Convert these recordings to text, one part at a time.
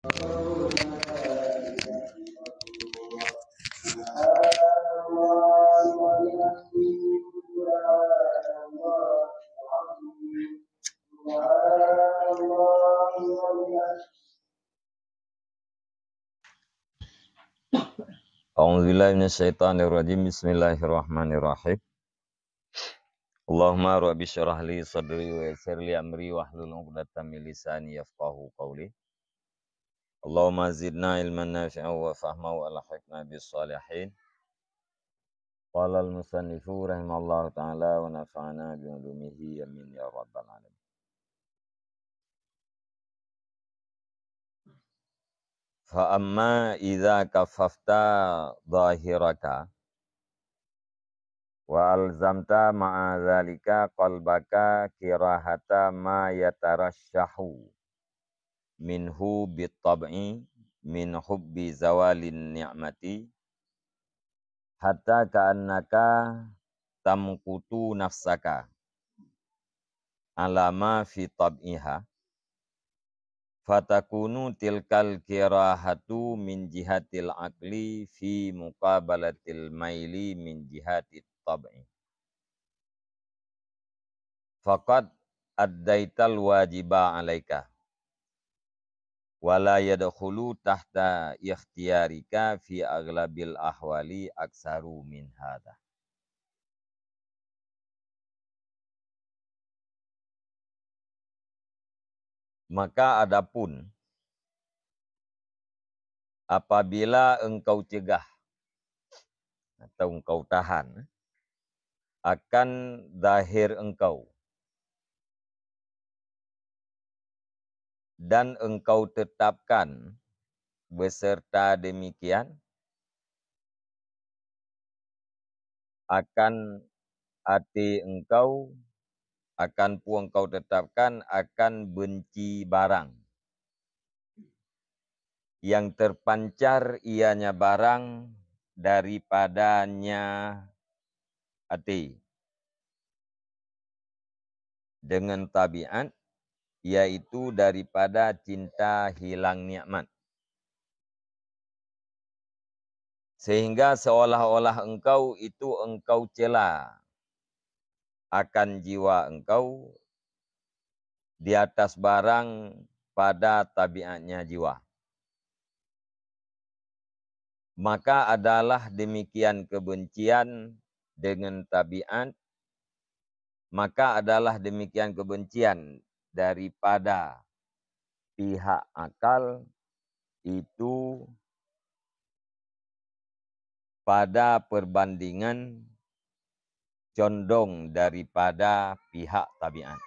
A'udzubillahi minasyaitonirrajim. Bismillahirrahmanirrahim. Allahumma rabbi syrah li sadri wa yassir li amri wahlul 'uqdatam min lisani yafqahu qawli. Allahumma zidna ilman nafi'an wa fahman wa alhiqna bis shalihin. Qala al-musannifu rahimallahu ta'ala wa nafa'ana bi ulumihi amin ya rabbal alamin. Fa amma idza kaffafta dhahiraka wa alzamta ma'a dzalika qalbaka kirahata ma yatarasyahu minhu bitab'i min hubbi zawalin ni'mati hatta ka'annaka tamkutu nafsaka alama fi tab'iha fatakunu tilkal kirahatu min jihatil aqli fi muqabalatil maili min jihatit tab'i faqad addaital wajiba alaika wala yadkhulu tahta ikhtiyarika fi aglabil ahwali aksaru min hadha. Maka adapun apabila engkau cegah atau engkau tahan akan zahir engkau dan engkau tetapkan beserta demikian akan hati engkau akan pun engkau tetapkan akan benci barang yang terpancar ianya barang daripadanya hati dengan tabiat yaitu daripada cinta hilang nikmat. Sehingga seolah-olah engkau itu engkau cela akan jiwa engkau di atas barang pada tabiatnya jiwa. Maka adalah demikian kebencian dengan tabiat, maka adalah demikian kebencian daripada pihak akal itu pada perbandingan condong daripada pihak tabiat.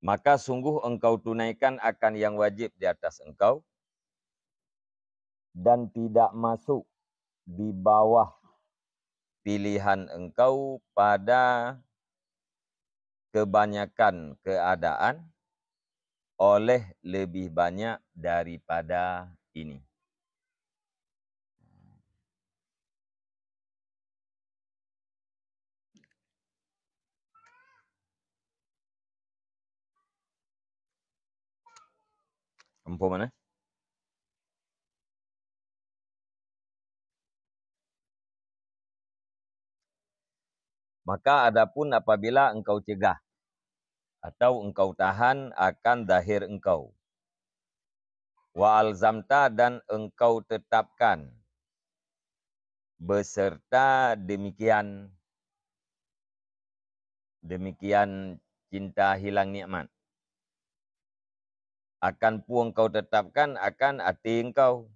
Maka sungguh engkau tunaikan akan yang wajib di atas engkau dan tidak masuk di bawah pilihan engkau pada kebanyakan keadaan oleh lebih banyak daripada ini. Empu mana? Maka adapun apabila engkau cegah atau engkau tahan akan zahir engkau. Wa alzamta dan engkau tetapkan beserta demikian cinta hilang nikmat. Akan pun engkau tetapkan akan hati engkau.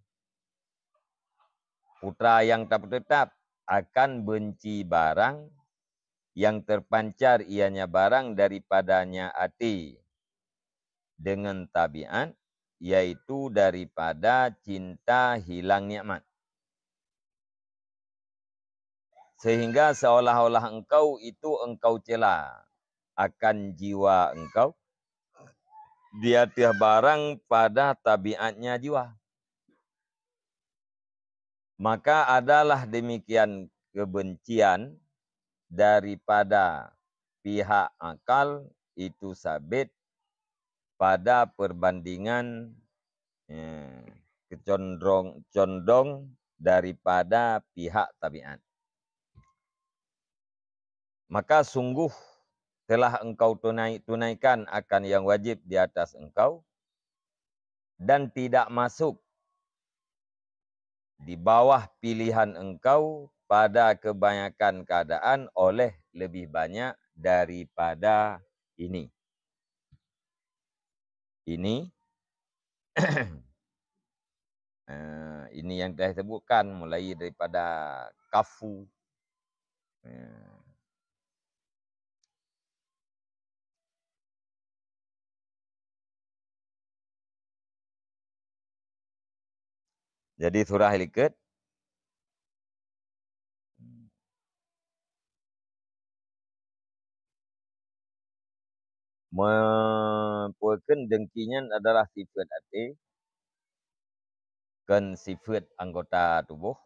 Putra yang tak tetap akan benci barang yang terpancar ianya barang daripadanya hati dengan tabiat, yaitu daripada cinta hilang nikmat. Sehingga seolah-olah engkau itu engkau cela akan jiwa engkau di atas barang pada tabiatnya jiwa. Maka adalah demikian kebencian daripada pihak akal itu sabit pada perbandingan condong daripada pihak tabiat. Maka sungguh telah engkau tunaikan akan yang wajib di atas engkau dan tidak masuk di bawah pilihan engkau pada kebanyakan keadaan oleh lebih banyak daripada ini. Ini ini yang telah disebutkan mulai daripada kafu. Jadi surah Al-Qad mempunyai dengkinya adalah sifat hati dan sifat anggota tubuh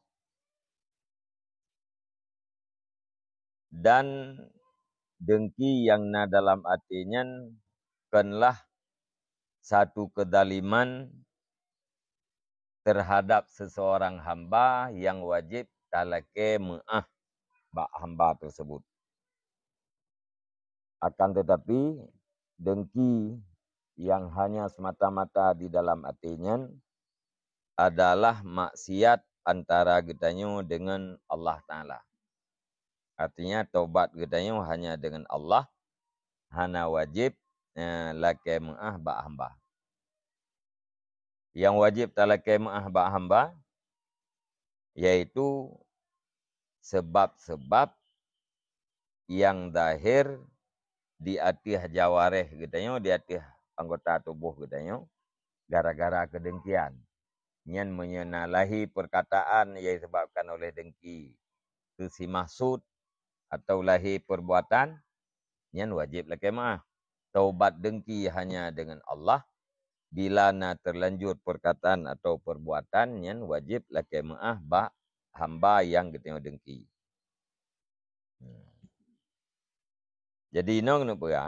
dan dengki yang na dalam hatinya kanlah satu kedaliman terhadap seseorang hamba yang wajib talake mu'ah hamba tersebut. Akan tetapi dengki yang hanya semata-mata di dalam hatinya adalah maksiat antara getanyo dengan Allah Ta'ala. Artinya taubat getanyo hanya dengan Allah, hana wajib lake mu'ah hamba. Yang wajib talake mu'ah hamba yaitu sebab-sebab yang zahir di atih jawareh getanyo, di atih anggota tubuh getanyo, gara-gara kedengkian. Nyan menyenalahi perkataan yang disebabkan oleh dengki. Itu si maksud atau lahi perbuatan, nyan wajib lake maaf. Taubat dengki hanya dengan Allah. Bila na terlanjur perkataan atau perbuatan, nyan wajib lake maaf hamba yang getanyo dengki. Jadi nong kenapa ya?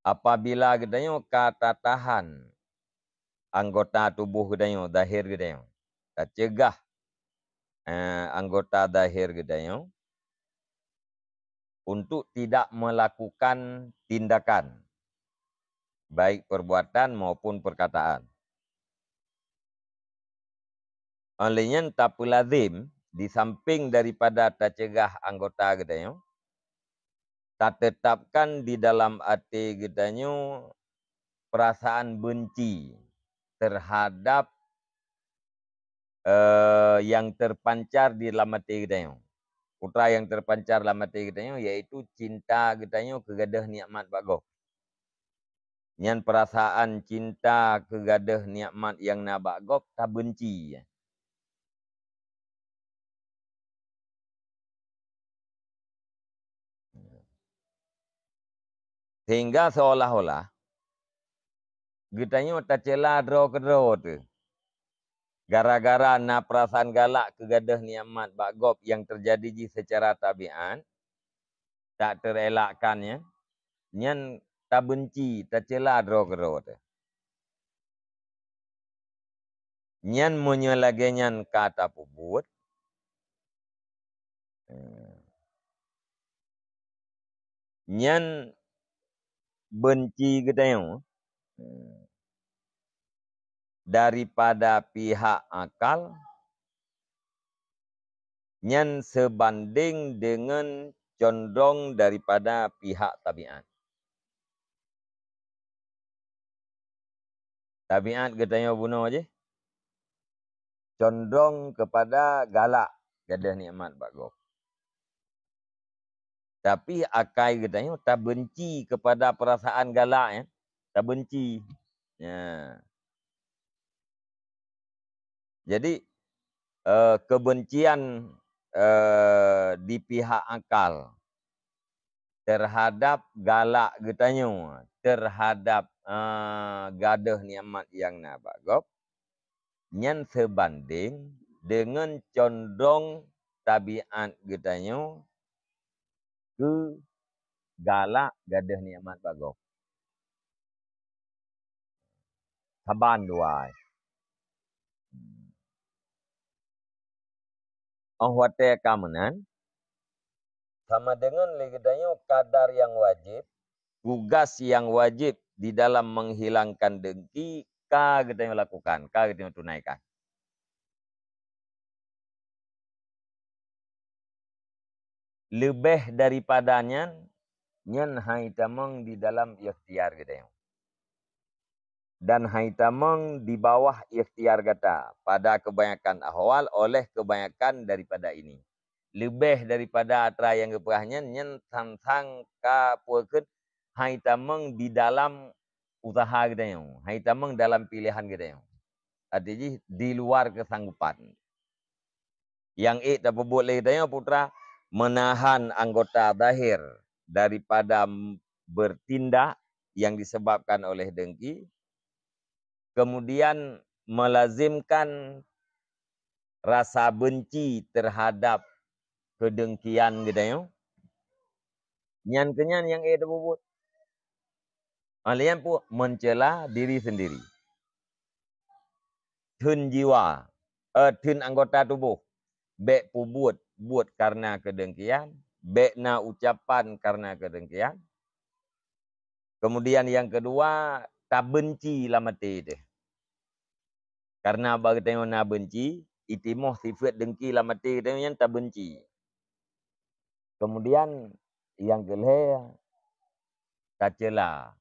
Apabila getanyo kata tahan anggota tubuh getanyo, zahir getanyo, tak cegah anggota zahir getanyo untuk tidak melakukan tindakan, baik perbuatan maupun perkataan. Olehnya tak lazim, di samping daripada tak cegah anggota getanyo, tak tetapkan di dalam hati getanyo perasaan benci terhadap yang terpancar di dalam hati getanyo. Putra yang terpancar dalam hati getanyo yaitu cinta getanyo kegadah nikmat bago. Nyan perasaan cinta kegadah nikmat yang na bagop tak benci. Sehingga seolah-olah getanyo tak cela dro-kedro tu. Gara-gara na perasaan galak kegadah nikmat bagop yang terjadi secara tabiat tak terelakkannya, nyan tak benci, tak cela dro-kedro tu. Nyan menyelagenyan kata pubut. Nyan benci getanyo daripada pihak akal, nyan sebanding dengan condong daripada pihak tabiat. Tabiat getanyo bunuh aja, condong kepada galak gadah nikmat bagok. Tapi akai getanyo tak benci kepada perasaan galak ya, tak benci. Ya. Jadi kebencian di pihak akal terhadap galak getanyo, terhadap gadah nikmat yang na bagop, nyan sebanding dengan condong tabiat getanyo ke galak gadah nikmat bagop. haban duai. Wate kamenan sama dengan ligedanya kadar yang wajib, tugas yang wajib di dalam menghilangkan dengki, ka gedanya lakukan, ka gedanya tunaikan. Lebih daripadanya, nyen haitameng di dalam ikhtiar gedanya. Dan haitameng di bawah ikhtiar kata pada kebanyakan ahwal oleh kebanyakan daripada ini. Lebih daripada atra yang keperahnya nyen tantang ka puakeun haitameng di dalam usaha gedanya. Haitameng dalam pilihan gedanya. Artinya di luar kesanggupan. Yang tak boleh gedanya putra menahan anggota zahir daripada bertindak yang disebabkan oleh dengki. Kemudian melazimkan rasa benci terhadap kedengkian gedanya. Nyan kenyan yang terbubut. Alian pun mencela diri sendiri. Tun jiwa, tun anggota tubuh. Bek pubut, buat karena kedengkian. Bek na ucapan karena kedengkian. Kemudian yang kedua, tak benci lah mati itu. Karena bagi tengok nak benci, itimoh sifat dengki lah mati tengok yang tak benci. Kemudian yang kelih, kacela.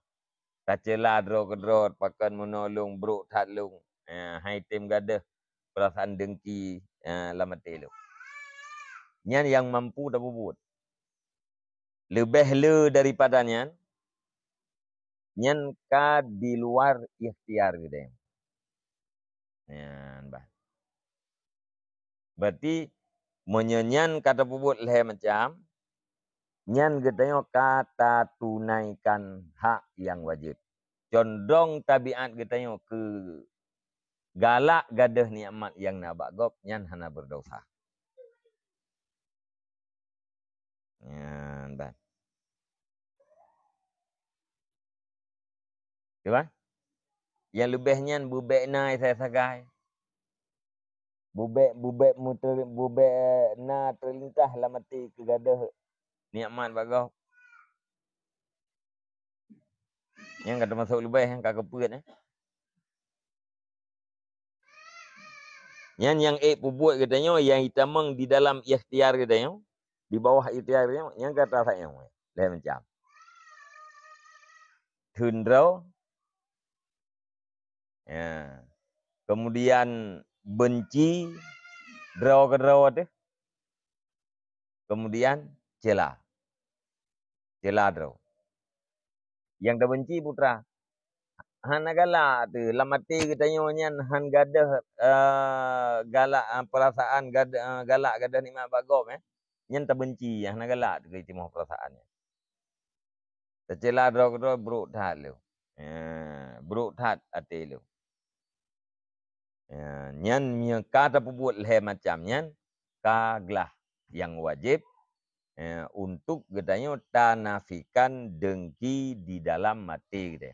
Kacela drog pakan menolong bro tatlung. Hai tim gadah perasaan dengki lah mati lu. Nyan yang mampu dah bubut. Lebih le daripadanya, nyan ka di luar ikhtiar gitu. Berarti menyenyan kata bubut leh macam nyan getanya kata tunaikan hak yang wajib. Condong tabiat getanya ke galak gadah nikmat yang nak bagop nyan hana berdosa. Nyan ban. Cuba. Yang lebihnya bubek nai saya sagai. Bubek na terlintas lah mati ke gadah nikmat bagau. Yang kata masuk lebih yang kagak puat yang pubut katanya yang hitameng di dalam ikhtiar katanya di bawah ikhtiar katanya yang kata saya lain macam. Tundrau. Ya. Kemudian benci draw ke draw tu. Kemudian cela. Cela draw. Yang dah benci putra. Han galak tu. Lamati katanya nyan han gadah galak perasaan galak gadah nikmat bagom nyan tak benci han galak tu itimah perasaannya. Tercela draw ke draw buruk tat lu. Buruk tat hati lu. Nyan kata pubut leh macam nyan kaglah yang wajib untuk gedanya tanafikan dengki di dalam mati kita.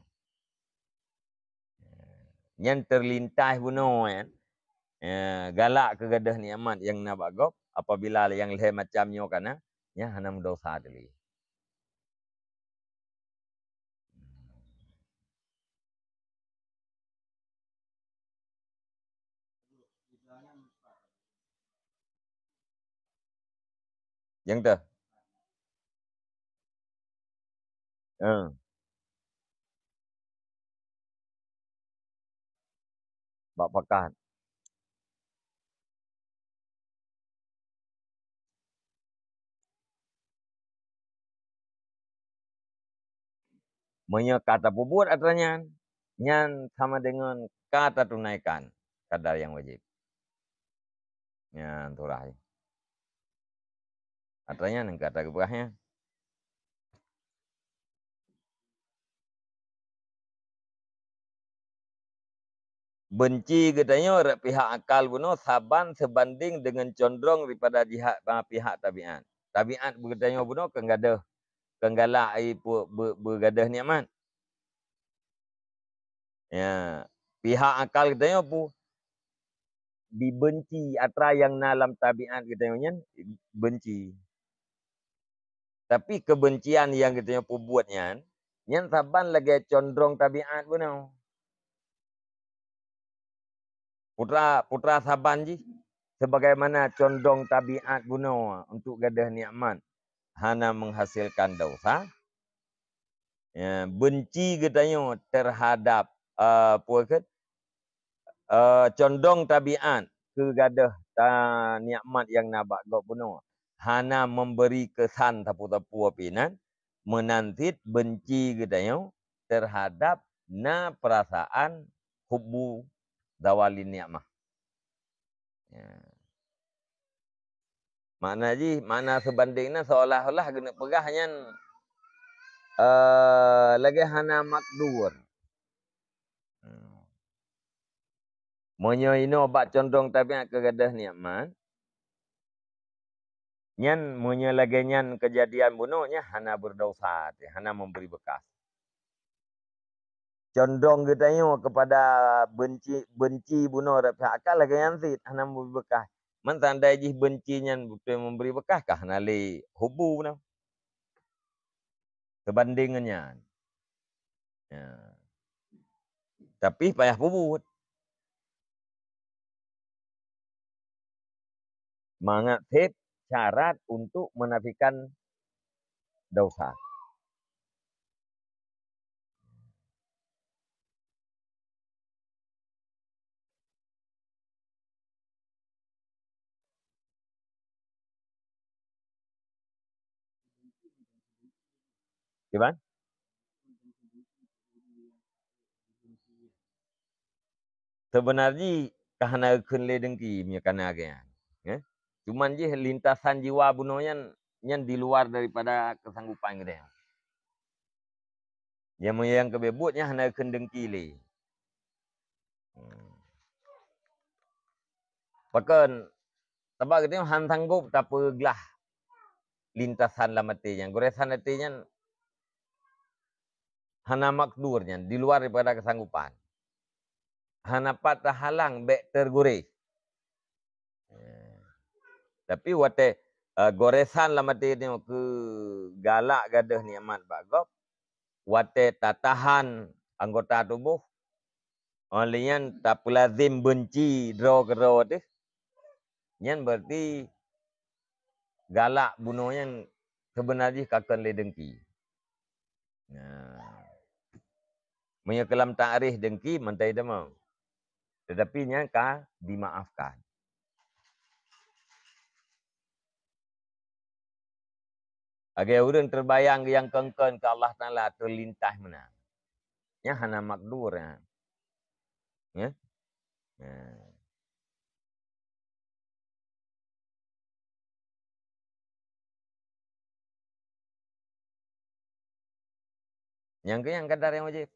Nyan terlintas bunuh galak ke gadah nikmat yang nak bagop apabila yang leh macam nyo kana nya hana mendosa dulu. Yang tu. Bak pakat. Kata pubut atranya nyan sama dengan kata tunaikan kadar yang wajib. Nyan turah. Atranya nang kata keberahnya. Benci katanya pihak akal bunuh saban sebanding dengan condong daripada jihad pihak tabiat. Tabiat berkatanya bunuh kenggadah kenggalak bergadah nikmat. Ya, Pihak akal katanya apa? Dibenci atra yang dalam tabiat katanya benci. Tapi kebencian yang katanya buatnya, yang saban lagi condong tabiat pun. Putra saban ji, sebagaimana condong tabiat buno untuk gadah nikmat, hana menghasilkan dosa. Ya, benci katanya terhadap condong tabiat ke gadah nikmat yang nabak gak buno. Hana memberi kesan tapu-tapu apinan, menantit benci katanya terhadap na perasaan hubbu dawalin nikmah. Ya. Makna sebandingnya seolah-olah guna pegahnya lagi hana makdur. Menyo obat condong tabiat kegadah nikmat. Nyan menyo lagi nyan kejadian bunuhnya hana berdosa, hana memberi bekas. Condong katanya kepada benci bunuh pihak akal lagi yang sit hana memberi bekas. Man tanda jih benci nyan betul memberi bekas kah nali hubu bunuh. Sebandingannya. Ya. Tapi payah pubut. Mengatip syarat untuk menafikan dosa. Gimana? Sebenarnya kahana kenle dengki punya kana agak. Ya? Cuman je lintasan jiwa bunonya yang di luar daripada kesanggupan kita. Yang kebebutnya hana kendengki le. Bahkan sebab kita han sanggup tak pergelah lintasan lamatinya. Goresan hatinya hana makdurnya di luar daripada kesanggupan. Hana patah halang bek tergores. Tapi wate goresan lamati ni ke galak gadah nikmat bagop. Wate tatahan anggota tubuh. Olian tak lazim benci draw ke draw tu. Nyan berarti galak bunuhnya sebenarnya kakan le dengki. Punya kelam ta'rif dengki mentai demam. Tetapi nya ka dimaafkan. Agar orang terbayang yang kengken ke Allah Ta'ala terlintas mana. Nya hana makdur. Ya. Yang kadar yang wajib.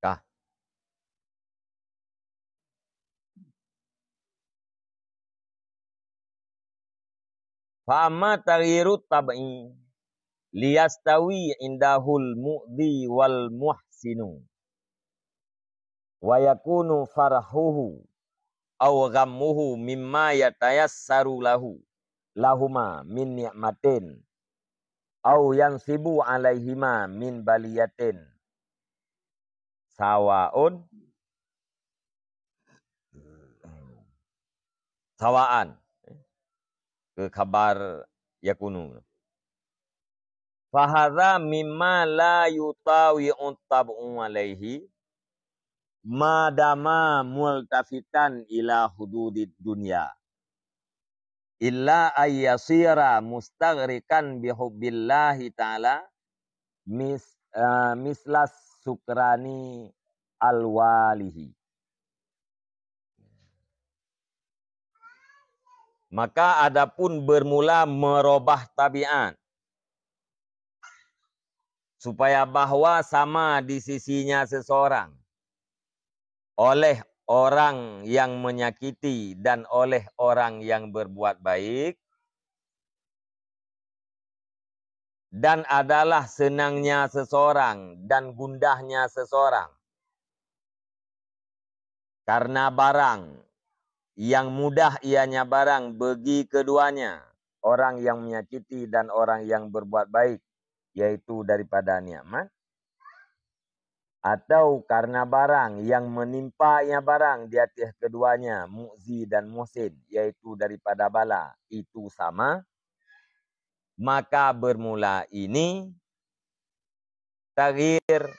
Kah? Fama taghyirut tab'i liyastawi indahul mu'dhi wal muhsinu wa yakunu farahuhu aw ghammuhu mimma yatayassaru lahuma min ni'matin aw yansibu alaihima min baliyatin sawaan ke khabar yakunu. Fahadha mimma la yutawi'un tab'u alaihi madama multafitan ila hududid dunya illa ayyasira mustaghrikan bihubbillahi ta'ala mislas sukrani alwalihi. Maka adapun bermula merubah tabiat supaya bahwa sama di sisinya seseorang oleh orang yang menyakiti dan oleh orang yang berbuat baik, dan adalah senangnya seseorang dan gundahnya seseorang karena barang yang mudah ianya barang bagi keduanya, orang yang menyakiti dan orang yang berbuat baik, yaitu daripada nikmat, atau karena barang yang menimpa ia barang di atas keduanya, mu'zi dan muhsin, yaitu daripada bala, itu sama, maka bermula ini taghyir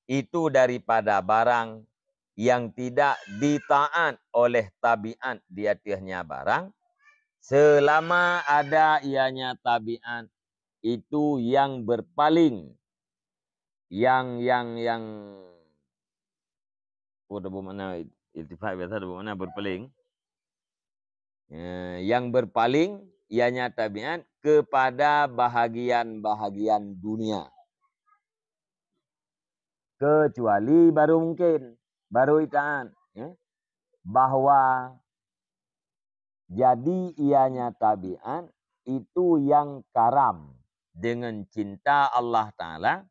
itu daripada barang yang tidak ditaat oleh tabiat di atasnya barang, selama ada ianya tabiat itu yang berpaling, yang ada bermakna iltifat, biasa ada bermakna berpaling. Yang berpaling ianya tabiat kepada bahagian-bahagian dunia. Kecuali baru mungkin, baru itaat. Bahawa jadi ianya tabiat itu yang karam dengan cinta Allah Ta'ala,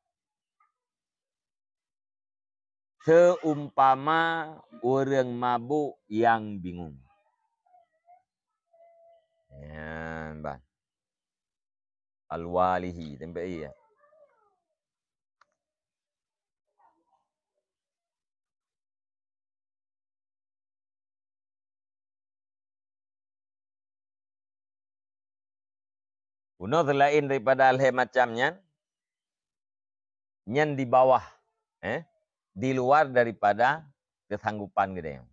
seumpama orang mabuk yang bingung. Ya, bang. Al-walihi, tempat iya. Uno selain daripada alhe macamnya, nyan di bawah, di luar daripada kesanggupan kita,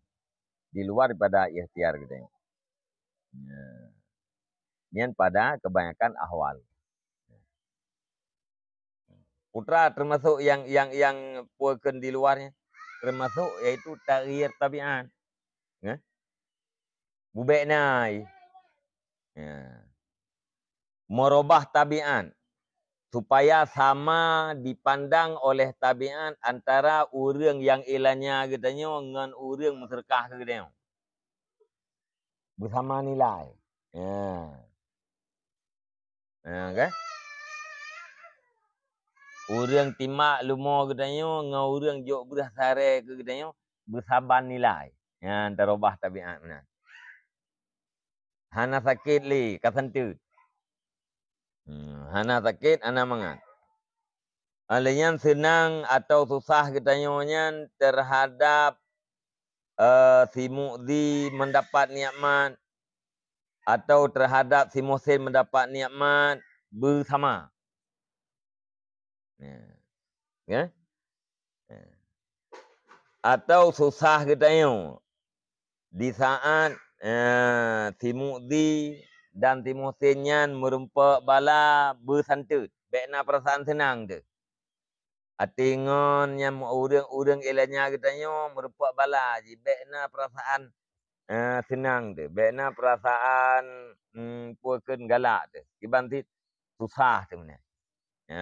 di luar daripada ikhtiar kita. Nyan pada kebanyakan ahwal. Putra termasuk yang puakan di luarnya, termasuk yaitu taghyir tabiat. Bubek nai. Merubah tabiat supaya sama dipandang oleh tabiat antara orang yang ilanya katanya dengan orang menserkah katanya. Bersama nilai. Okay? Orang timak lumo katanya dengan orang jok beras sare ke katanya bersaban nilai. Antara ubah tabiat mana. Hana sakit li kasantut. Hana sakit ana mangan. Alanya senang atau susah katanya terhadap si mu'zi mendapat nikmat atau terhadap si muhsin mendapat nikmat bersama. Ya. Atau susah katanya di saat si mu'zi dan si muhsinnya merempak bala bersantut. Bekna perasaan senang tu. Atingon yang orang-orang elanya katanya merempak bala. Bekna perasaan senang tu. Bekna perasaan puakan galak tu. Ibantit susah tu mana.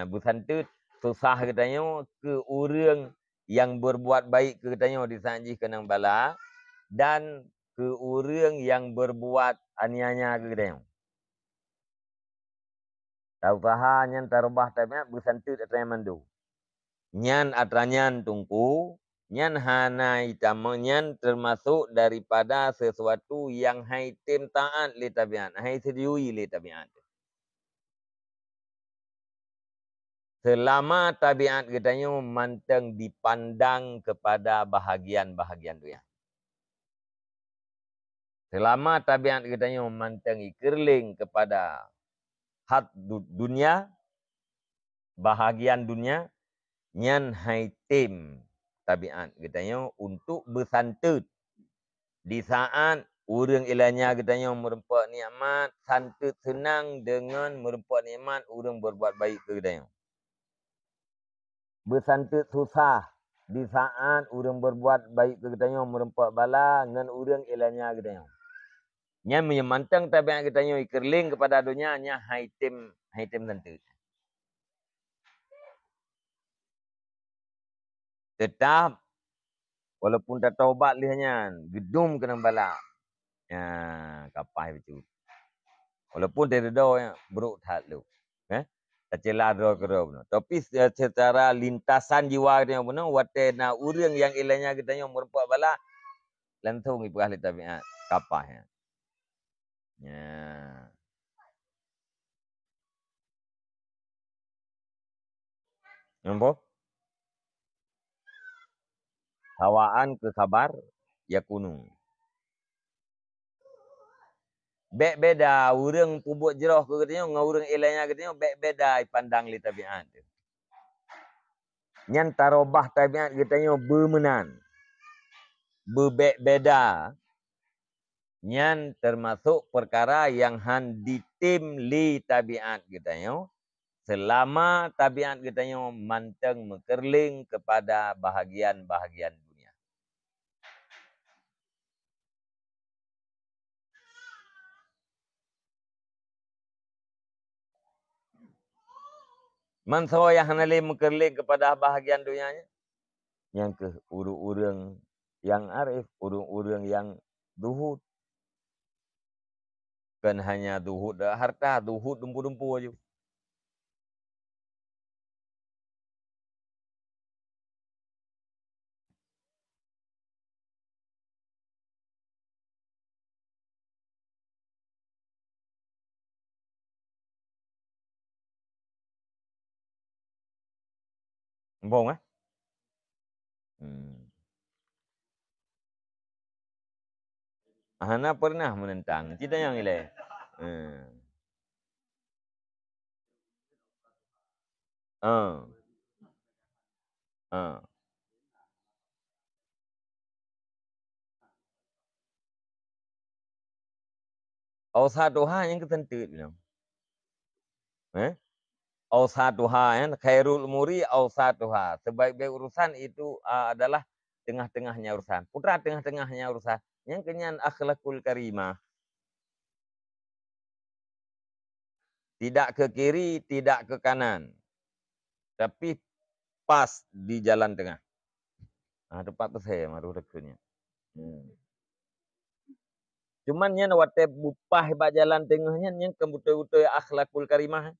Bersantut susah katanya ke orang yang berbuat baik katanya disanji kenang bala dan ke orang yang berbuat aniaya katanya. Tahu taha nyan tarubah tabiat bersantut atanya mandu. Nyan atranyan tungku, nyan hana itama nyan termasuk daripada sesuatu yang hai tim taat li tabiat, hai sediui li tabiat. Selama tabiat katanya manteng dipandang kepada bahagian-bahagian dunia. Selama tabiat katanya manteng ikerling kepada hat dunia, bahagian dunia, nyan hai tim tabiat katanya untuk bersantut di saat orang ilanya katanya merempak nikmat, santut senang dengan merempak nikmat orang berbuat baik katanya. Bersantut susah di saat orang berbuat baik katanya merempak bala dengan orang ilanya katanya. Nya menyemantang tabiat kita nyo ikerling kepada dunia nya haitim tentu. Tetap walaupun tak taubat lihnya gedum kena bala. Ya, kapai betul. Walaupun dia do yang buruk tak lu. Tercelah do ke do. Tapi secara lintasan jiwa dia benar wate na urang yang ilahnya kita nyo merupak bala lantung ibu ahli tabiat kapai. Ya. Nampak? Hawaan ke kabar ya kunung. Bek beda urang pubuk jeroh ke katanya ngau urang ilahnya katanya bek beda pandang li tabiat tu. Nyan tarobah tabiat katanya bermenan. Bebek beda. Nyan termasuk perkara yang han ditim li tabiat katanya. Selama tabiat katanya manteng mekerling kepada bahagian-bahagian dunia. Man sawa yang hanali mekerling kepada bahagian dunianya. Yang ke urang-urang yang arif, urang-urang yang duhud. Kan hanya duhud harta, duhud dumpu-dumpu aja. Empong ah. Hana pernah menentang. Tidak yang ilai. Ah. Ah. Ausatuha yang ketentu bilang. Ausatuha kan khairul umuri ausatuha. Sebaik-baik urusan itu adalah tengah-tengahnya urusan. Putra tengah-tengahnya urusan. Yang kenyan akhlakul karimah. Tidak ke kiri, tidak ke kanan. Tapi pas di jalan tengah. Tepat tu saya maru rekunnya. Cuman nya wate bupah ba jalan tengahnya nya kebutai-butai akhlakul karimah.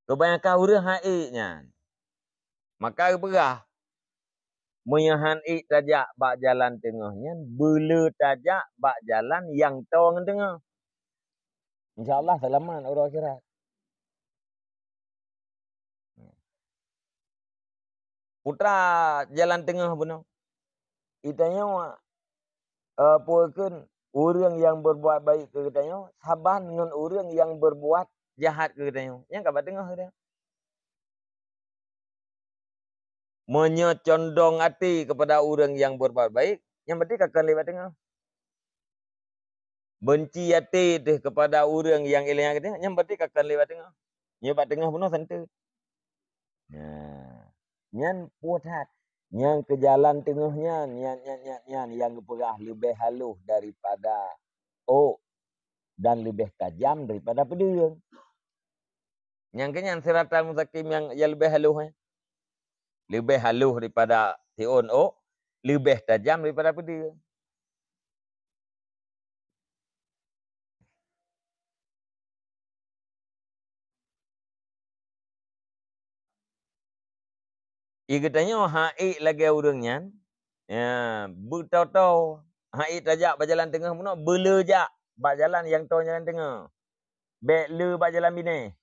Kebanyakan urang haiknya. Maka berah menyahan ik tajak bak jalan tengahnya, bela tajak bak jalan yang tawang tengah. InsyaAllah selamat orang akhirat. Putra jalan tengah benar. Itanya puakan orang yang berbuat baik ke katanya, saban dengan orang yang berbuat jahat ke katanya. Yang kabar tengah dia. Menyecondong hati kepada orang yang berbuat baik, yang berarti akan lewat tengah. Benci hati kepada orang yang ilahnya katanya, yang berarti akan lewat tengah. Lewat tengah benar santai. Nyan putat. Yang ke jalan tengahnya, nyan yang perah lebih halus daripada dan lebih tajam daripada pedang. Yang kenyan siratan mustaqim yang lebih halus. Lebih halus daripada tiun lebih tajam daripada pedang. Katanya haik lagi orangnya. Ya, bertau-tau haik tajak berjalan tengah pun bela jak berjalan yang tau jalan tengah. Bek le berjalan bine.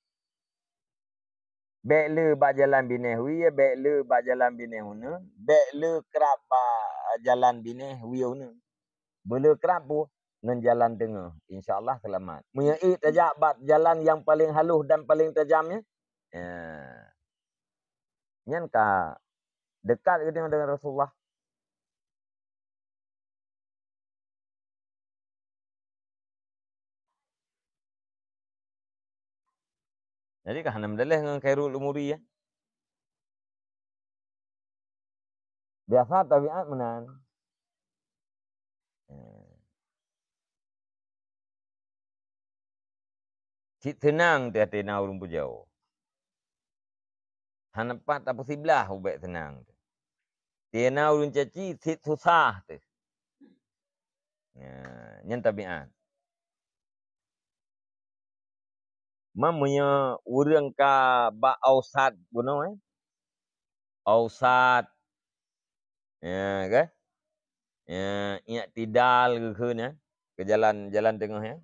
Bek le berjalan bine hui, bek le berjalan bine huna, bek le kerap jalan bine hui huna. Bela kerap pun dengan jalan tengah. InsyaAllah selamat. Menyaik tajak jalan yang paling halus dan paling tajamnya. Ya. Nyan ka dekat ke dengan Rasulullah. Jadi kan alhamdulillah dengan khairul umuri ya. Biasa tabiat menan. Cik tenang dia tena urung pujau. Hanapat apa siblah ubek tenang. Tena urung caci sit susah tu. Nyen tabiat. Mamanya urang ka ba ausat buno Ausat. Ya kan? Ya, i'tidal ke keuna ke jalan tengah ya.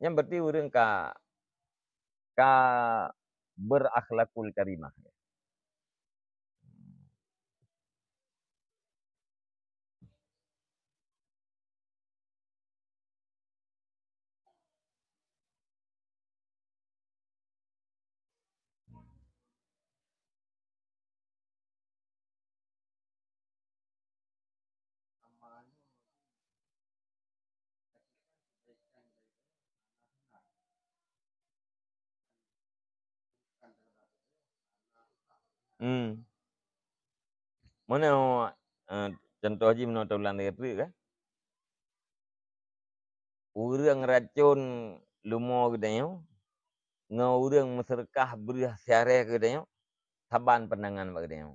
Yang berarti urang ka berakhlakul karimah. Mana contoh haji mana taulan kata kan? Urang racun lumo gedanyo, ngau urang masyarakat berah siare gedanyo, saban pandangan gedanyo.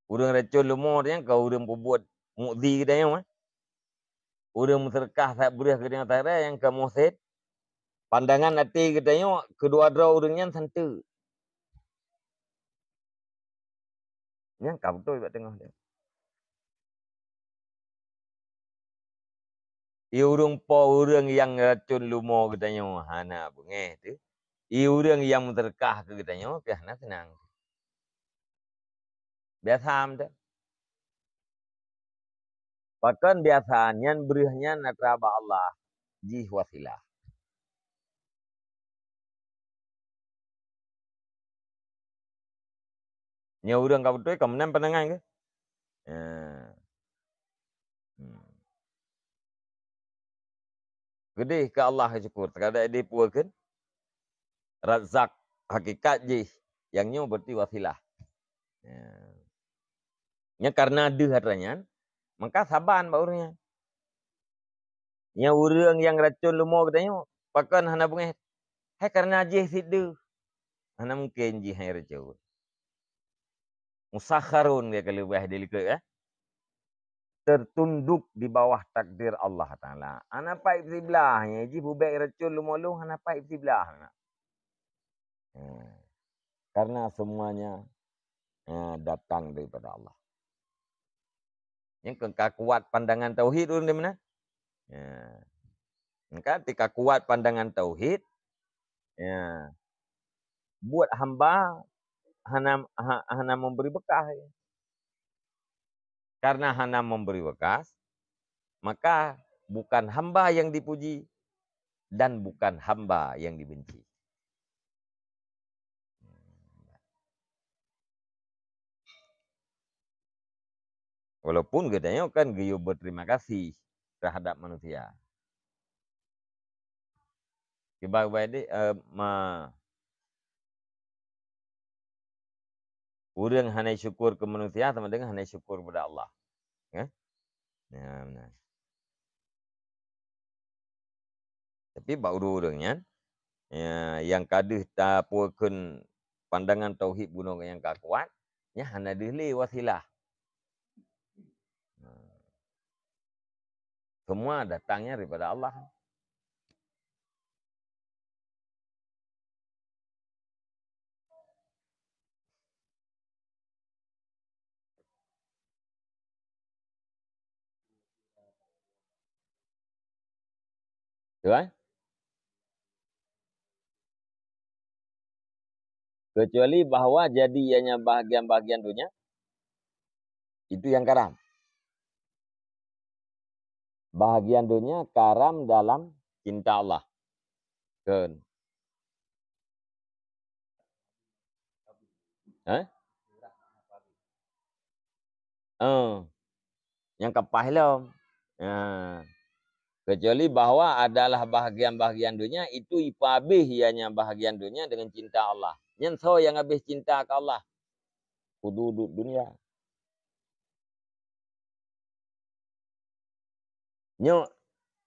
Urang racun lumo dia kau urang pembuat mukzi gedanyo urang masyarakat sak berah gedanyo tare yang ke moset, pandangan hati gedanyo kedua dua urangnya santu. Yang kau betul buat tengah dia. Urang po urang yang racun lumo gedanyo hana bengeh tu. Urang yang masyarakat gedanyo piahna senang. Biasa am tu. Bahkan biasanya berihnya natraba Allah jih wasilah. Nya urang ka betul ka menang pandangan ke? Gede ke Allah syukur. Terkadang dia puakan razak hakikat jih yang nyo berarti wasilah. Nya karena ada hatanya, maka saban baurnya. Nya urang yang racun lumo katanya, pakan hana bungeh. Hai karena jih sidu. Hana mungkin jih hai racun. Musakharun dia kalau bah delikut tertunduk di bawah takdir Allah Ta'ala. Hana paip sibelahnya. Jih bubek racun lumo-lumo, hana paip sibelah. Karena semuanya datang daripada Allah. Yang kuat pandangan tauhid urang di mana? Ketika kuat pandangan tauhid, buat hamba hana memberi bekas. Karena hana memberi bekas, maka bukan hamba yang dipuji dan bukan hamba yang dibenci. Walaupun katanya kan geyo berterima kasih terhadap manusia. Kibak-bak urang hana syukur ke manusia sama dengan hana syukur kepada Allah. Benar. Tapi baru urangnya yang kaduh tak puakan pandangan tauhid gunung yang kuat, hana dihli wasilah. Semua datangnya daripada Allah. Tuan? Kecuali bahawa jadi ianya bahagian-bahagian dunia, itu yang karam. Bahagian dunia karam dalam cinta Allah. Kan? Yang kepahlom. Kecuali bahawa adalah bahagian-bahagian dunia, itu ipabih ianya bahagian dunia dengan cinta Allah. Yang so yang habis cinta ke Allah. Hudud dunia. Nyo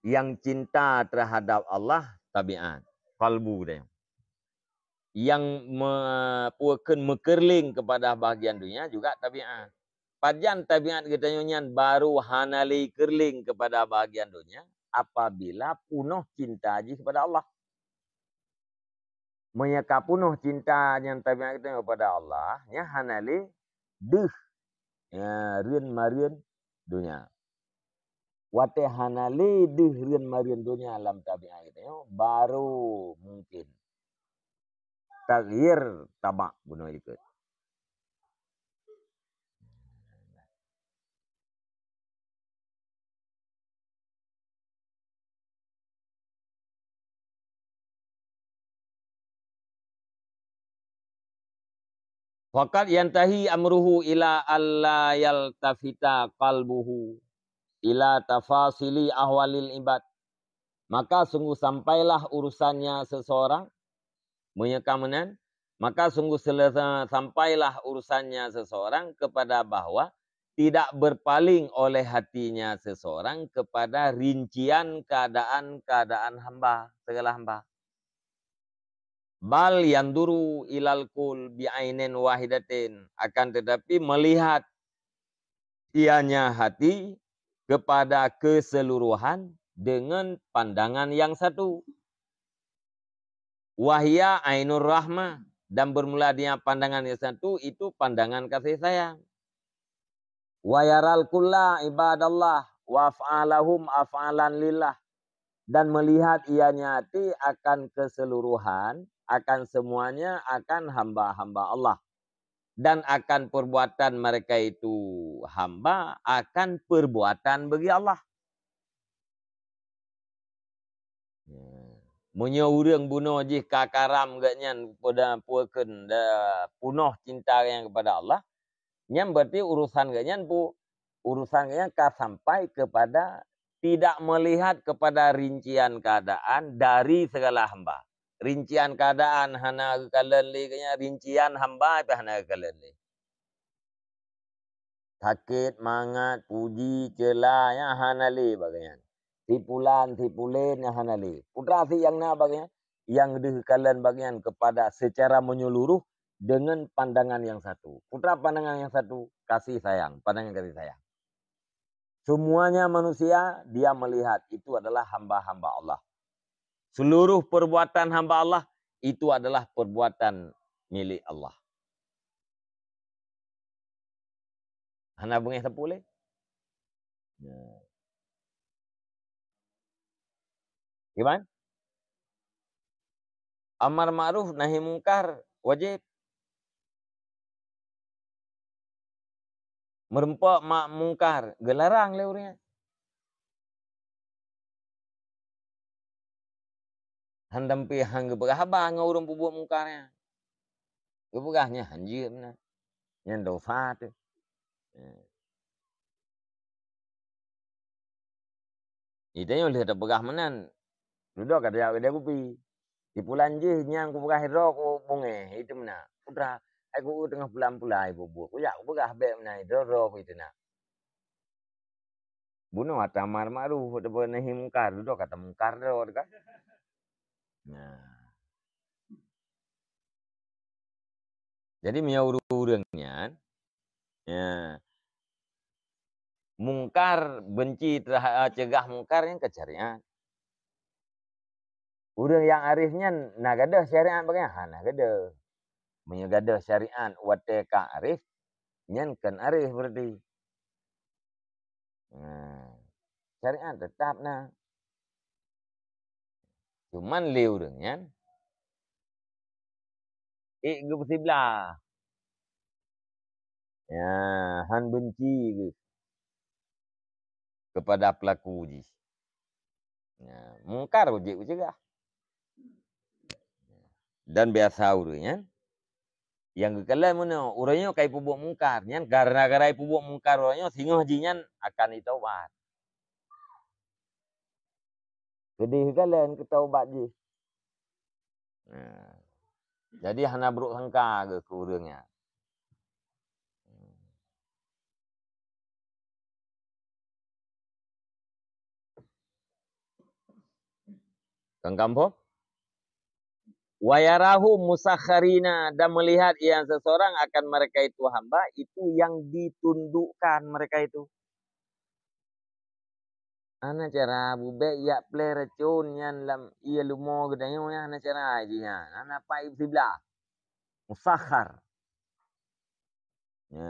yang cinta terhadap Allah tabiat. Kalbu dia. Yang mekerling kepada bahagian dunia juga tabiat. Pajan tabiat kita nyanyian baru hanali kerling kepada bahagian dunia apabila penuh cinta haji kepada Allah. Menyeka penuh cinta yang tabiat kita kepada Allah, nya hanali deh ya rien marian dunia. Wate hanali deh rien marian dunia alam tabiat kita baru mungkin taghyir tabak bunuh ikut. Faqad yantahi amruhu ila alla yaltafita qalbuhu ila tafasili ahwalil ibad. Maka sungguh sampailah urusannya seseorang menyekamenan, maka sungguh sampailah urusannya seseorang kepada bahwa tidak berpaling oleh hatinya seseorang kepada rincian keadaan-keadaan hamba, segala hamba. Bal yanduru ilal kul bi'ainin wahidatin. Akan tetapi melihat ianya hati kepada keseluruhan dengan pandangan yang satu. Wahya ainur rahmah. Dan bermula dia pandangan yang satu itu pandangan kasih sayang. Wa yaral kulla ibadallah wa af'alahum af'alan lillah. Dan melihat ianya hati akan keseluruhan, akan semuanya akan hamba-hamba Allah. Dan akan perbuatan mereka itu hamba, akan perbuatan bagi Allah. Munyo urang bunuh jih kakaram ganyan pada puaken punuh cinta yang kepada Allah. Yang berarti urusan ganyan urusan ganyan sampai kepada tidak melihat kepada rincian keadaan dari segala hamba. Rincian keadaan hana kalen li kanya rincian hamba apa hana kalen li. Sakit, mangat, puji, celah ya hana li bagian. Tipulan, tipulen ya hana li. Putra si yang na bagian yang dikalen bagian kepada secara menyeluruh dengan pandangan yang satu. Putra pandangan yang satu kasih sayang, pandangan kasih sayang. Semuanya manusia dia melihat itu adalah hamba-hamba Allah. Seluruh perbuatan hamba Allah itu adalah perbuatan milik Allah. Hana bengih sepulih. Gimana? Amar ma'ruf nahi mungkar wajib. Merempak mak mungkar gelarang leurnya. Handam pi hang gebagah ngurung bubuh mungkarnya. Gebagahnya hanjir na. Yang dosa tu. Itu yang lihat begah menan. Duduk kata dia kupi. Di bulan je nyang ku begah hidro ku bunge itu mana. Putra aku tengah bulan-bulan bubuh. Ku ya ku begah be mana hidro itu na. Bunuh atamar maru depan nahi mungkar duduk kata mungkar do kan. Nah. Jadi urangnya ya. Mungkar benci cegah mungkar yang kecarian. Urang yang arifnya nagadah syariat bagaimana? Nagadah. Menyagadah syariat wateka arif nyan kan arif berarti. Syariat tetap nah. Cuman liu dengan bersiblah. Ya, han benci kepada pelaku uji. Ya, mungkar uji juga. Dan biasa urangnya yang kekala mana urangnya kai pubuk mungkar nyan gara-gara pubuk mungkar urangnya singoh jinyan akan ditaubat. Jadi kalian ketaubat je. Nah, jadi hana buruk sangka ke urangnya. Kang Kampo? Wa yarahu musakharina, dan melihat yang seseorang akan mereka itu hamba, itu yang ditundukkan mereka itu. Ana cara bube ya play racun yang lam ia lumo gedanyo ya ana cara aja. Ana pai sibla. Musakhar. Ya.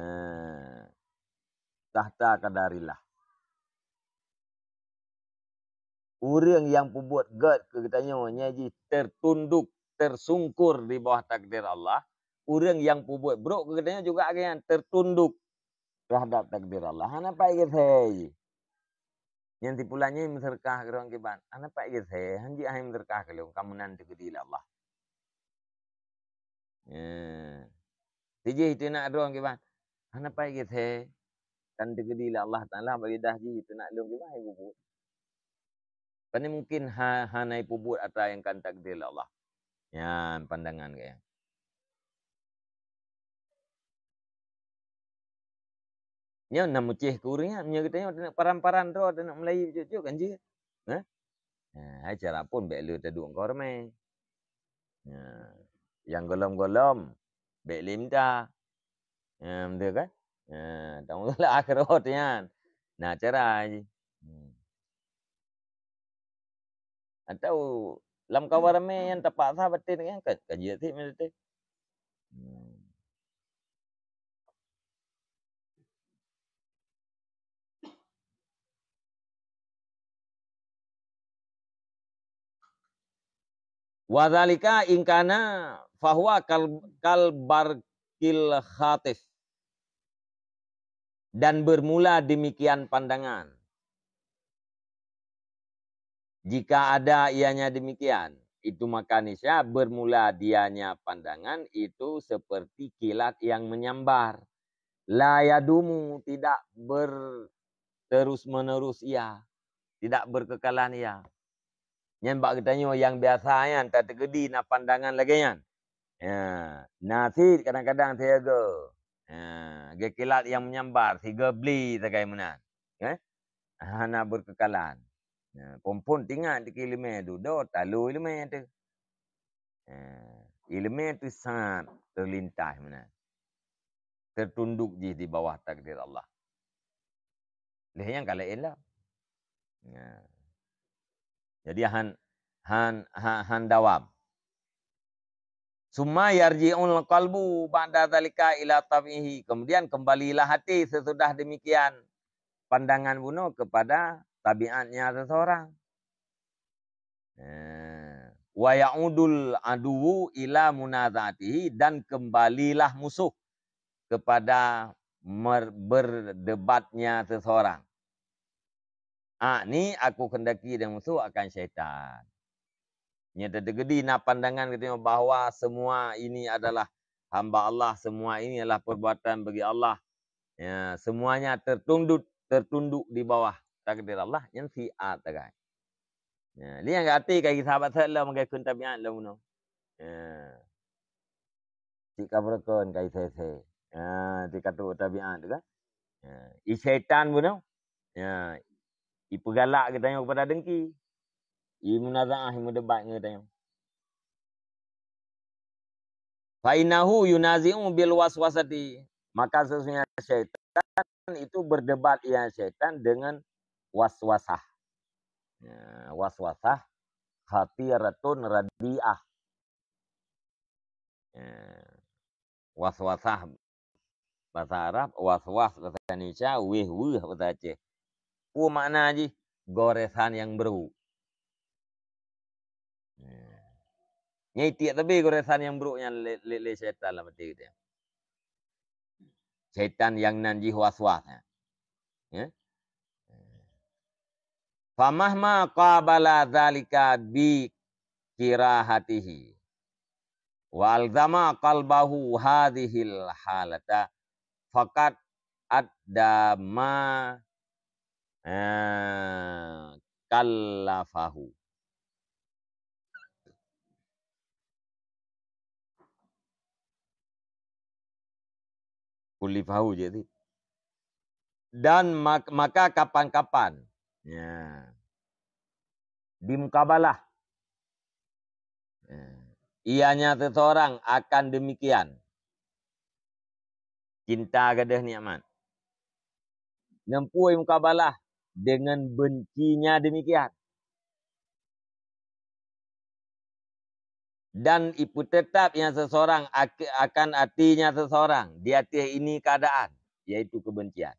Tahta kadarillah. Orang yang pembuat gad kegetanya nyaji tertunduk, tersungkur di bawah takdir Allah. Orang yang pembuat brok kegetanya juga akan tertunduk terhadap takdir Allah. Hana pak gitu. Yang tipulanya yang serkah ke orang kiban. Hana pak gitu. Hanji ahim serkah ke lu. Kamu nanti kedil Allah. Tiji itu nak orang kiban. Hana pak gitu. Nanti kedil Allah Ta'ala bagi dahji itu nak lu kiban. Ibu. Pani mungkin hanai pubut atau yang kan takdir Allah. Ya, pandangan kaya. Nya nak mucih kurnya, nya kita nak paran-paran tu ada nak Melayu cucuk kan je. Ha? Ha, cara pun bek lu taduk kau ramai. Ya. Yang golom-golom bek limta. Ya, betul kan? Ya, tahu lah akhirat kan. Nah, cara je. Atau lam kawan ramai yang tepat sah betul kan? Kajian sih betul. Wadzalika ingkana fahuwa kal barkil khatif. Dan bermula demikian pandangan. Jika ada ianya demikian, itu maka nisya bermula dianya pandangan itu seperti kilat yang menyambar. La yadumu, tidak berterus menerus ia, tidak berkekalan ia. Yang kita yang biasanya tak tergedi nak pandangan lagi kan. Ya, nasi kadang-kadang saya go. Ya, kilat yang menyambar, si gebli segai mana. Ya? Hana berkekalan. Ya, pompon tinggal di kilime tu, do talu ilme tu. Ilme tu sangat terlintas mana. Tertunduk je di bawah takdir Allah. Leh yang kala elah. Ya. Jadi han dawam. Summa yarji'ul qalbu ba'da zalika ila tabihi. Kemudian kembalilah hati sesudah demikian pandangan bunuh kepada tabiatnya seseorang. Wa ya'udul aduwu ila munazatihi, dan kembalilah musuh kepada berdebatnya seseorang. Ni aku kendaki dan musuh akan syaitan. Nyata tegedi nak pandangan kita bahawa semua ini adalah hamba Allah, semua ini adalah perbuatan bagi Allah. Ya, semuanya tertunduk di bawah takdir Allah yang siat tagai. Ya, dia enggak hati kai sahabat saya mengai kun tabiat lah muno. Ya. Jika berkon kai saya. Ya, jika tu tabiat tu kan. Ya, syaitan muno. Ya, ipegalak kita kepada dengki. Munaza'ah debat kita. Fa innahu yunazi'u bil waswasati. Maka sesungguhnya syaitan itu berdebat ya syaitan dengan waswasah. Ya, waswasah khatiratun radi'ah. Ya, waswasah bahasa Arab, waswas bahasa Indonesia, weh bahasa Aceh. Makna je goresan yang beruk. Nyai tiap tapi goresan yang buruknya le syaitan lah mati kita. Syaitan yang nanji waswas. Ya. Famahma qabala dzalika bi kirahatihi wa alzama qalbahu hadhil halata faqad adda ma kallafahu. Kulifahu jadi. Dan maka kapan-kapan ya, di mukabalah ya, ianya seseorang akan demikian. Cinta gadah nikmat. Nempui mukabalah dengan bencinya demikian. Dan ipu tetap yang seseorang akan hatinya seseorang. Di hati ini keadaan. Yaitu kebencian.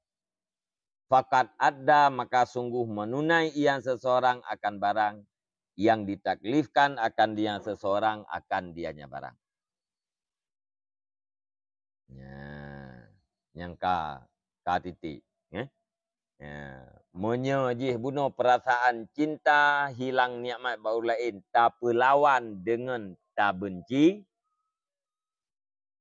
Fakat ada maka sungguh menunai yang seseorang akan barang. Yang ditaklifkan akan dia seseorang akan dianya barang. Ya. Yang ka titik. Ya. Ya. Menyejih bunuh perasaan cinta, hilang nikmat baru lain. Tak perlawan dengan tak benci.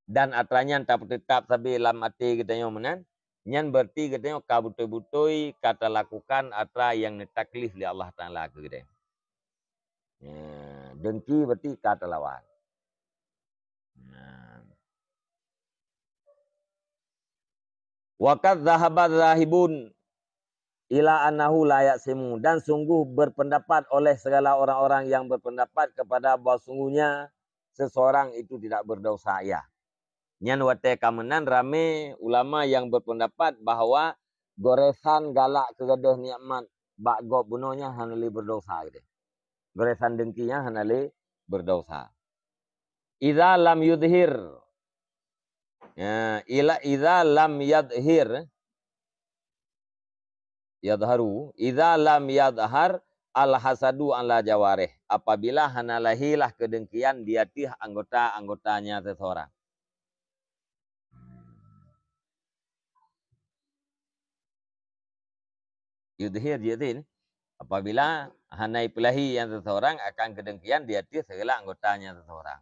Dan atranya tak tetap sampai dalam hati kita yang menan. Yang berarti katanya ka betul-betul kata lakukan atra yang ditaklif oleh Allah Ta'ala ke kita. Ya. Dengki berarti kata lawan. Nah. Waqad zahabat zahibun ila annahu la ya'simu. Dan sungguh berpendapat oleh segala orang-orang yang berpendapat kepada bahawa sungguhnya seseorang itu tidak berdosa. Ya. Nyan wate kamenan rame ulama yang berpendapat bahawa goresan galak kegaduh nikmat bak gob bunonya hanali berdosa gitu. Goresan dengkinya hanali berdosa. Idza lam yudhir. Ya, idza lam yadhhir yadharu, idza lam yadhhar al hasadu ala jawarih. Apabila hanalahilah kedengkian di hati anggota-anggotanya seseorang. Yudhir yudhir. Apabila hanai pelahi yang seseorang akan kedengkian di hati segala anggotanya seseorang.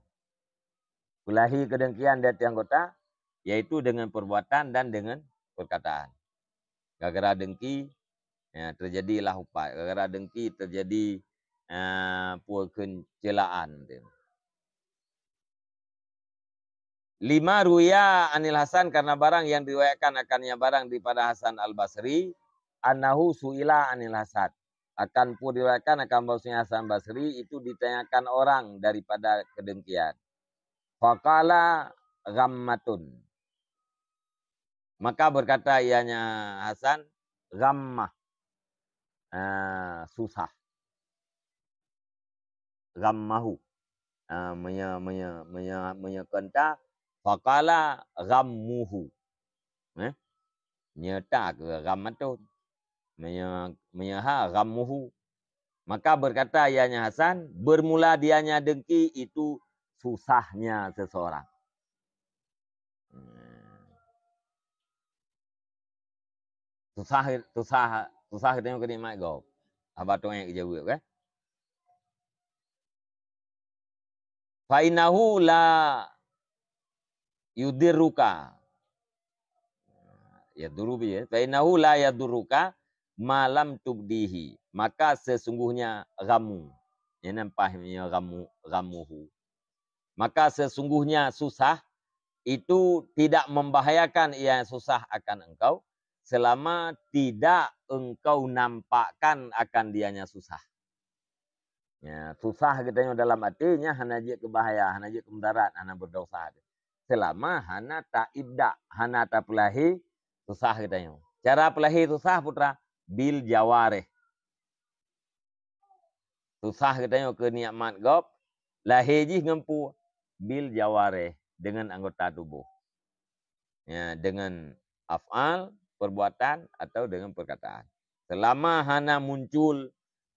Pelahi kedengkian di hati anggota, yaitu dengan perbuatan dan dengan perkataan. Gara-gara dengki, ya, terjadilah upat. Gara-gara dengki terjadi celaan. Lima ruya anil Hasan karena barang yang diriwayatkan akannya barang daripada Hasan al-Basri. Annahu su'ila anil hasad. Akan pun diriwayatkan akan bahwasanya Hasan Basri itu ditanyakan orang daripada kedengkian. Faqala ghammatun. Maka berkata ianya Hasan, ghammah. Susah. Ghammahu. Menyekenta. Faqala ghammuhu. Nyata ke ghammatun. Menyaha ghammuhu. Maka berkata ianya Hasan, bermula dianya dengki itu susahnya seseorang. Susah kita yang kenikmat kau. Abang tu yang jawab kan? Fa innahu la yudirruka. Ya durubi ya. Fa innahu la yadurruka malam tubdihi. Maka sesungguhnya gamu. Ya nampaknya gamuhu. Maka sesungguhnya susah itu tidak membahayakan ia susah akan engkau selama tidak engkau nampakkan akan dianya susah. Ya, susah katanya dalam artinya hana je kebahaya, hana je kemudarat, hana berdosa. Selama hana tak ibda, hana tak pelahi susah katanya. Cara pelahi susah putra bil jawareh. Susah katanya ke nikmat gob lahiji ngempu bil jawareh dengan anggota tubuh. Ya, dengan af'al, perbuatan atau dengan perkataan. Selama hana muncul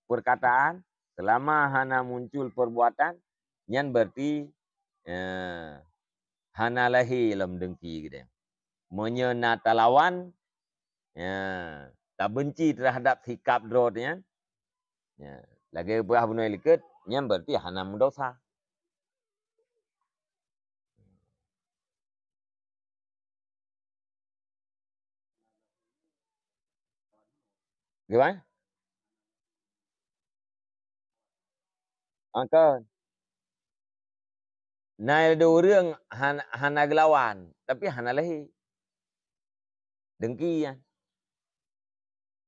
perkataan, selama hana muncul perbuatan, yang berarti hana lahi dalam dengki gitu. Menyenata lawan, tak benci terhadap sikap drodnya. Lagi berah bunuh liket, yang berarti hana mendosa. Gimana? Angka. Nah, ada orang hana gelawan, tapi hana lahi. Dengki ya.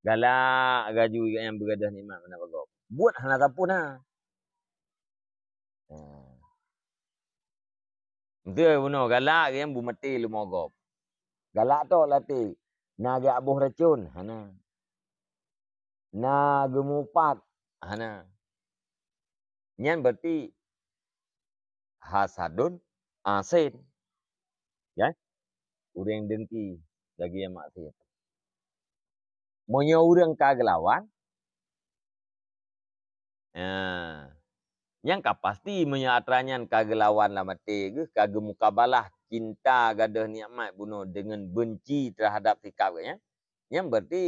Galak gaju yang bergadah nikmat mana bagau. Buat hana tapun ha. Betul bunuh galak yang bu mati lu mogop. Galak tu latih. Naga abuh racun. Hana. Na gemupat. Hana. Nyan berarti hasadun asin. Ya. Urang dengki lagi yang maksiat. Monya urang kagelawan. Yang pasti menyatranyan kagelawan lah mati ke kagemukabalah cinta gadah nikmat bunuh dengan benci terhadap sikapnya. Yang berarti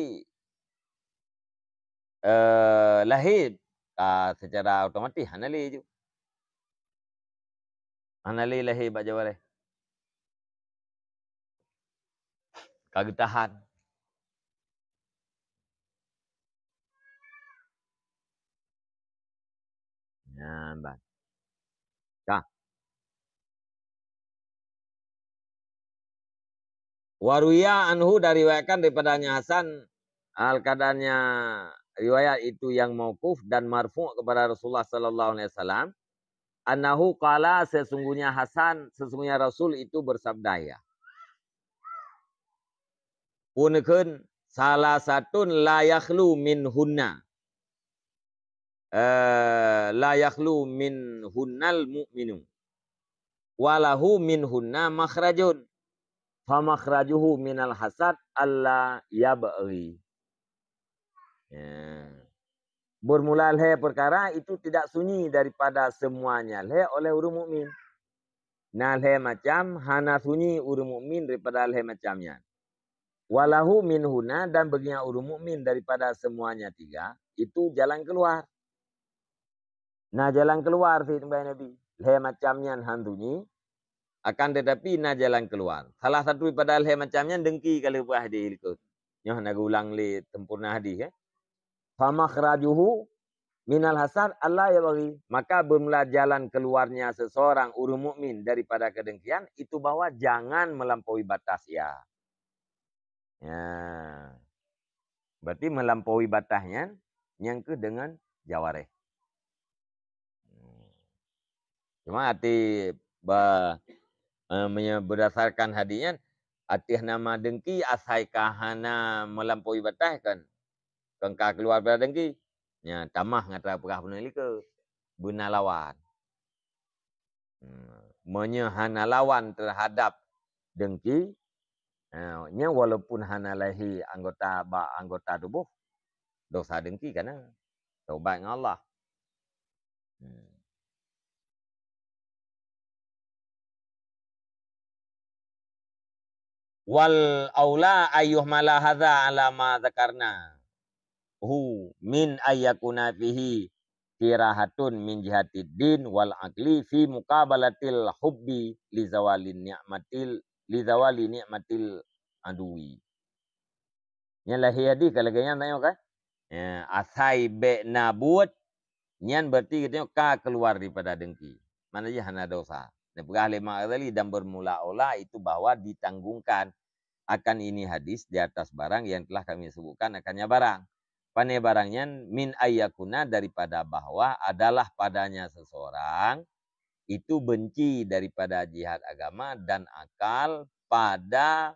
lahir secara otomatis hanali je. Hanali lahir bak jaware. Kagetahan. Ya, bang. Kah. Waruya anhu dariwayatkan daripadanya Hasan al-kadarnya riwayat itu yang mauquf dan marfu' kepada Rasulullah sallallahu alaihi wasallam. Annahu qala sesungguhnya Rasul itu bersabda ya. Punekeun salah satun la yakhlu min hunna. La yakhlu min hunnal mu'minu. Walahu min hunna makhrajun. Famakhrajuhu minal hasad alla yabghi. Ya. Bermula leh perkara itu tidak sunyi daripada semuanya leh oleh orang mukmin. Nah leh macam hana sunyi orang mukmin daripada leh macamnya. Walahu min huna dan baginya orang mukmin daripada semuanya tiga itu jalan keluar. Nah jalan keluar fi Nabi. Leh macamnya hantunyi akan tetapi na jalan keluar. Salah satu daripada leh macamnya dengki kalau buah hadis ikut. Nyoh nak ulang le tempurna hadis Famakhrajuhu minal hasad Allah ya bagi. Maka bermula jalan keluarnya seseorang orang mukmin daripada kedengkian itu bahwa jangan melampaui batas ya. Ya. Berarti melampaui batasnya yang ke dengan jawareh. Cuma hati berdasarkan hadisnya hati nama dengki asai kahana melampaui batas kan. Kengkar keluar pada dengki. Ya, tamah ngata perah benar ke benar lawan. Menyehana lawan terhadap dengki. Nya walaupun hana lahi anggota tubuh dosa dengki kana taubat dengan Allah. Wal aula ayyuh mala hadza ala ma dzakarna min ayyakuna fihi kirahatun min jihatid din wal aqli fi muqabalatil hubbi li zawali ni'matil adui. Yang lahir hadis kalau gaya tengok kan. Asai be nabut nyan berarti kita ka keluar daripada dengki. Mana je hana dosa. Dan perah lema kali dan bermula-olah itu bahwa ditanggungkan akan ini hadis di atas barang yang telah kami sebutkan akannya barang. Pane barangnya min ayyakuna daripada bahwa adalah padanya seseorang itu benci daripada jihad agama dan akal pada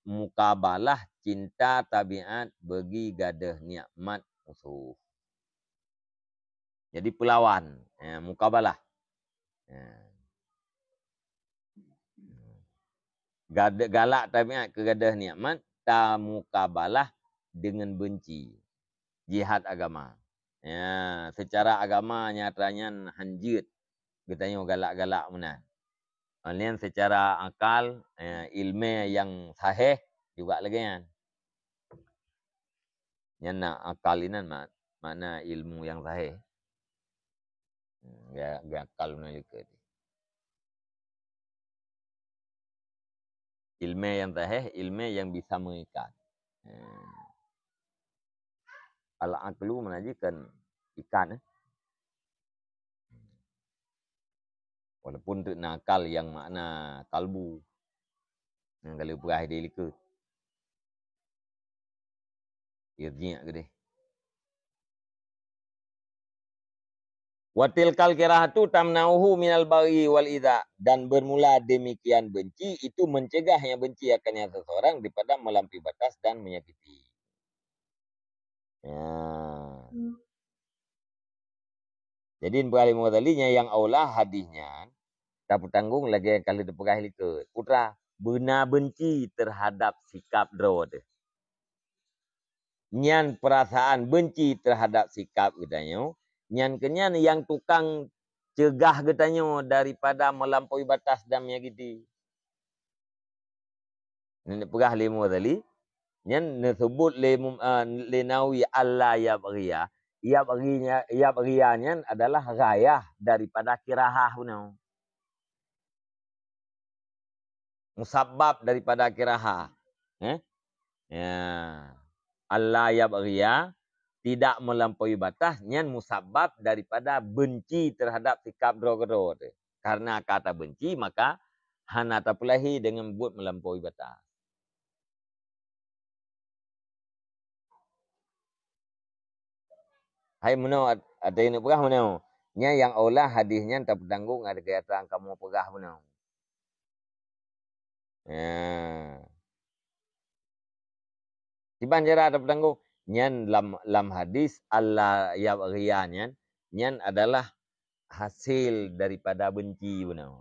mukabalah cinta tabiat bagi gadah nikmat musuh. Jadi pelawan, mukabalah. Galak tabiat ke gadah nikmat ta mukabalah dengan benci jihad agama. Ya, secara agama nyatanya hanjit. Katanya galak-galak mana. Kemudian secara akal, ilmu yang sahih juga lagi kan. Yang nak akal ini mana ilmu yang sahih. Gak akal menalika. Ilmu yang sahih, ilmu yang bisa mengikat. Al-aqlu menajikan ikan. Walaupun untuk nakal yang makna kalbu. Yang kalau perah dia lika. Irji' ke dia. Watilkal kirahatu tamnauhu minal baghi wal idha. Dan bermula demikian benci, itu mencegah yang benci akan yang seseorang daripada melampaui batas dan menyakiti. Ya. Jadi beralih mengatakan yang Allah hadisnya, tak bertanggung lagi kalau dipegah likut. Putra, benar benci terhadap sikap drod. Nyan perasaan benci terhadap sikap katanya. Nyan kenyan yang tukang cegah katanya daripada melampaui batas dan menyakiti. Nenek pegah lima tadi. Nyan disebut le nawi Allah ya bagia. Ia bagianya adalah rayah daripada kirahah punau. Musabab daripada kirahah. Ya. Allah ya bagia. Tidak melampaui batas, nyan musabab daripada benci terhadap sikap drogero. Karena kata benci, maka hana tapulahi dengan buat melampaui batas. Hai menau ada yang pegah menau. Nya yang Allah hadisnya tak bertanggung ada kata kamu pegah menau. Ya. Tiban jara ada bertanggung. Nyan lam hadis Allah ya riyan nyan adalah hasil daripada benci benar.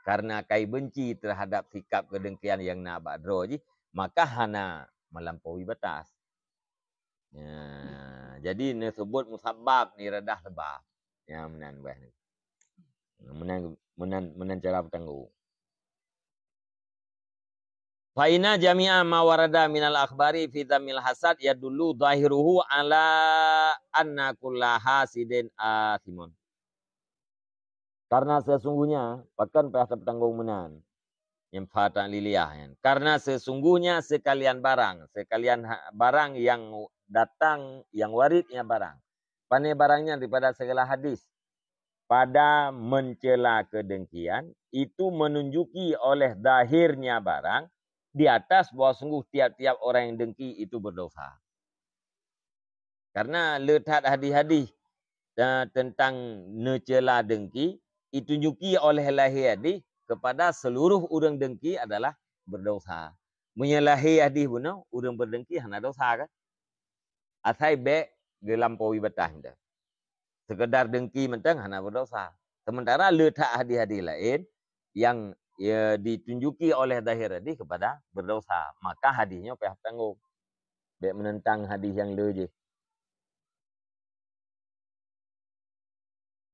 Karena kai benci terhadap sikap kedengkian yang nak badro ji, maka hana melampaui batas. Ya, jadi ni sebut musabab ni redah sebab. Ya menan bah ni. Menan cara bertanggung. Fa inna jami'a ma warada minal akhbari fi dhammil hasad yadullu zahiruhu ala anna kulla hasidin athimun. Karena sesungguhnya bahkan pihak bertanggung menan yang fatan liliyah. Karena sesungguhnya sekalian barang yang datang yang waridnya barang. Pane barangnya daripada segala hadis pada mencela kedengkian itu menunjuki oleh zahirnya barang di atas bahwa sungguh tiap-tiap orang yang dengki itu berdosa. Karena letak hadis-hadis tentang mencela dengki ditunjuki oleh lahir hadis kepada seluruh orang dengki adalah berdosa. Menyalahi hadis benar, orang berdengki hanya dosa kan? Asai be gelampaui batas dah. Sekedar dengki mentang hanya berdosa. Sementara letak hadis-hadis lain yang ditunjuki oleh zahir hadis kepada berdosa, maka hadisnya pihak tanggung. Be menentang hadis yang le je.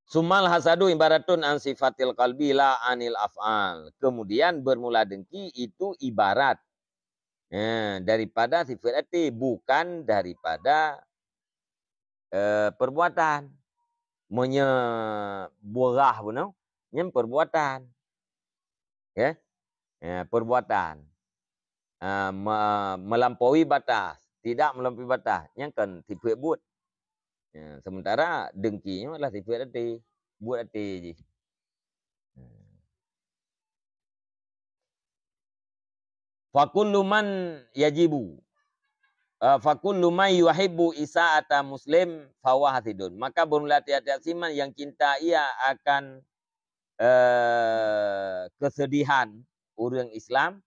Sumal hasadu ibaratun an sifatil qalbi la anil af'al. Kemudian bermula dengki itu ibarat daripada sifat hati, bukan daripada perbuatan. Menyeburah benar, yang perbuatan. Ya, perbuatan. Melampaui batas, tidak melampaui batas, yang kan sifat buat. Sementara dengkinya adalah sifat hati, buat hati je. Fakullu man yajibu. Fakullu man yuhibbu isa'ata muslim fahuwa hasidun. Maka bermula tiap-tiap siman yang cinta ia akan kesedihan orang Islam.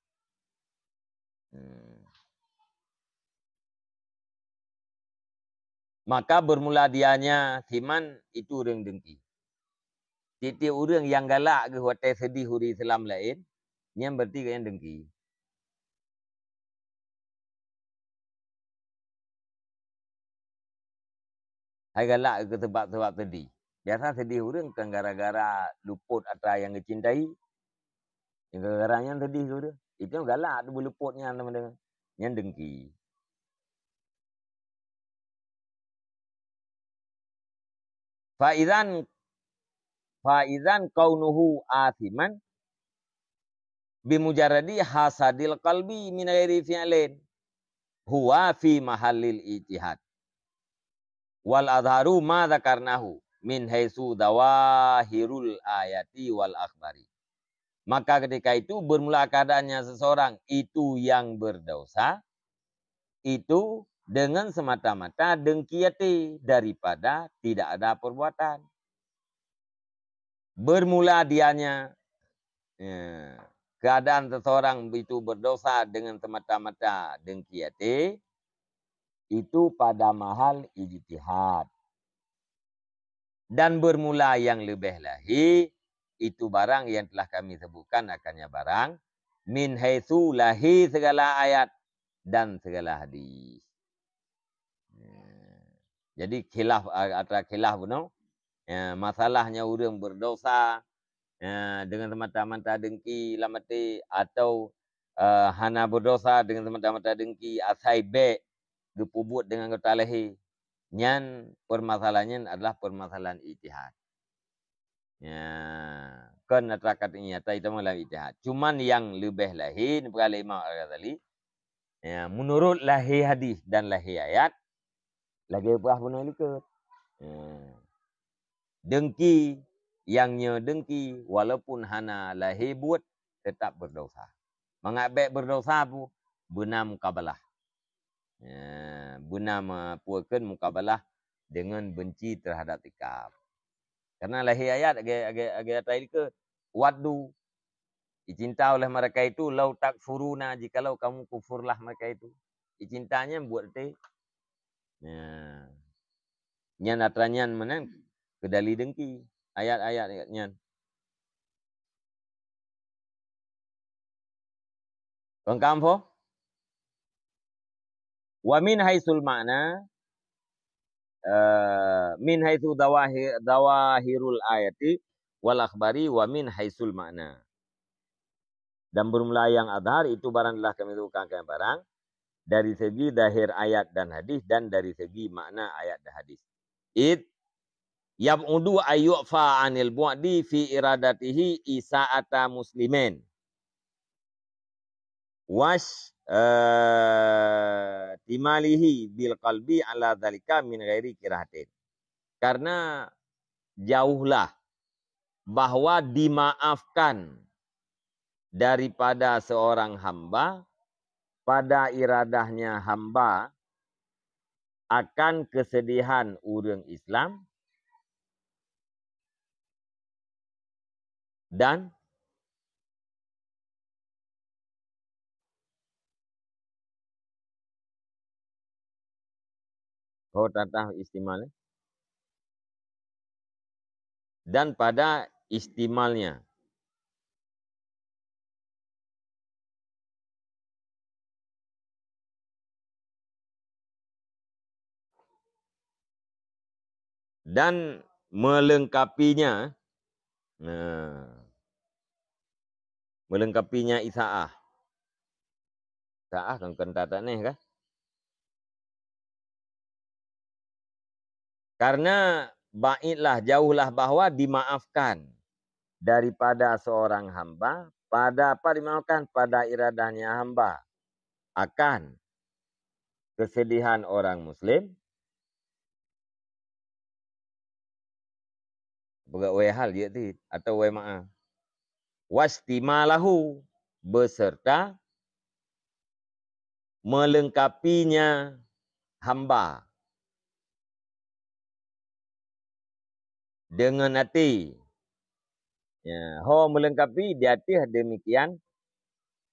Maka bermula dianya siman itu orang dengki. Tiap-tiap orang yang galak ke hotel sedih huri Islam lain, yang berarti yang dengki. Hai galak ke sebab-sebab sedih. Biasa sedih orang kan gara-gara luput atau yang dicintai. Yang gara-gara yang sedih ke orang. Itu yang galak tu luputnya teman-teman. Yang dengki. Faizan kaunuhu athiman bimujaradi hasadil qalbi min ghairi fi'lin huwa fi mahallil ijtihad wal adharu ma dzakarnahu min haitsu dawahirul ayati wal akhbari. Maka ketika itu bermula keadaannya seseorang itu yang berdosa itu dengan semata-mata dengki hati daripada tidak ada perbuatan. bermula dianya keadaan seseorang itu berdosa dengan semata-mata dengki hati, itu pada mahal ijtihad. Dan bermula yang lebih lahi, itu barang yang telah kami sebutkan akannya barang min haitsu lahi segala ayat dan segala hadis. Jadi khilaf antara khilaf beno, masalahnya orang berdosa dengan semata-mata dengki lamati atau hana berdosa dengan semata-mata dengki asai be gepubut dengan kota lahi. Nyan permasalahannya adalah permasalahan ijtihad. Kan natarakat nyata itu malah ijtihad. Cuman yang lebih lahi perkara Imam Al-Ghazali, menurut lahi hadis dan lahi ayat lagi berah benar ikut. Dengki yangnya dengki walaupun hana lahi buat tetap berdosa. Mengabek berdosa pun benar mukabalah. Benar puakan mukabalah dengan benci terhadap tikab. Karena lahi ayat agak tadi ke wadu dicinta oleh mereka itu lau takfuruna, jikalau kamu kufurlah mereka itu. Dicintanya buat te. Nyan atranyan mana kedali dengki ayat-ayat nyan. Pengkampo wa min haitsul ma'na min haitsu dawahirul ayati wal akhbari wa min haitsul ma'na. Dan bermula yang adhar itu barang telah kami sebutkan barang dari segi dahir ayat dan hadis dan dari segi makna ayat dan hadis. Id yab'udu ayyufa anil bu'di fi iradatihi isa'ata muslimin. Was timalihi bil qalbi ala dzalika min ghairi kirahatin. Karena jauhlah bahwa dimaafkan daripada seorang hamba pada iradahnya hamba akan kesedihan orang Islam dan kau tatah istimal dan pada istimalnya. Dan melengkapinya, melengkapinya isaah. Isaah kan kentata nih kan? Karena baiklah jauhlah bahwa dimaafkan daripada seorang hamba pada apa dimaafkan pada iradahnya hamba akan kesedihan orang muslim. Bukan we hal dia tu atau we maaf. Wastimalahu beserta melengkapinya hamba dengan hati. Melengkapi di hati demikian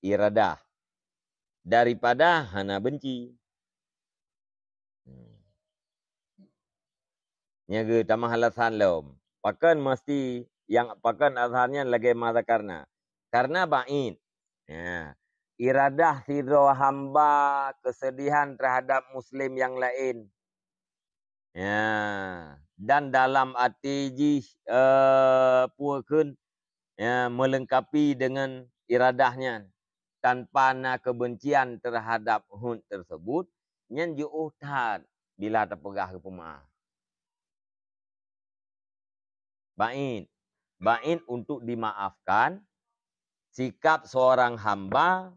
iradah daripada hana benci. Nyaga tamah alasan lom. Pakan mesti yang pakan alasannya lagi mata karena bain. Iradah sidro hamba kesedihan terhadap muslim yang lain. Dan dalam hati puakan melengkapi dengan iradahnya tanpa na kebencian terhadap hun tersebut nyan ju'uhad bila terpegah ke pemaaf. Bain untuk dimaafkan sikap seorang hamba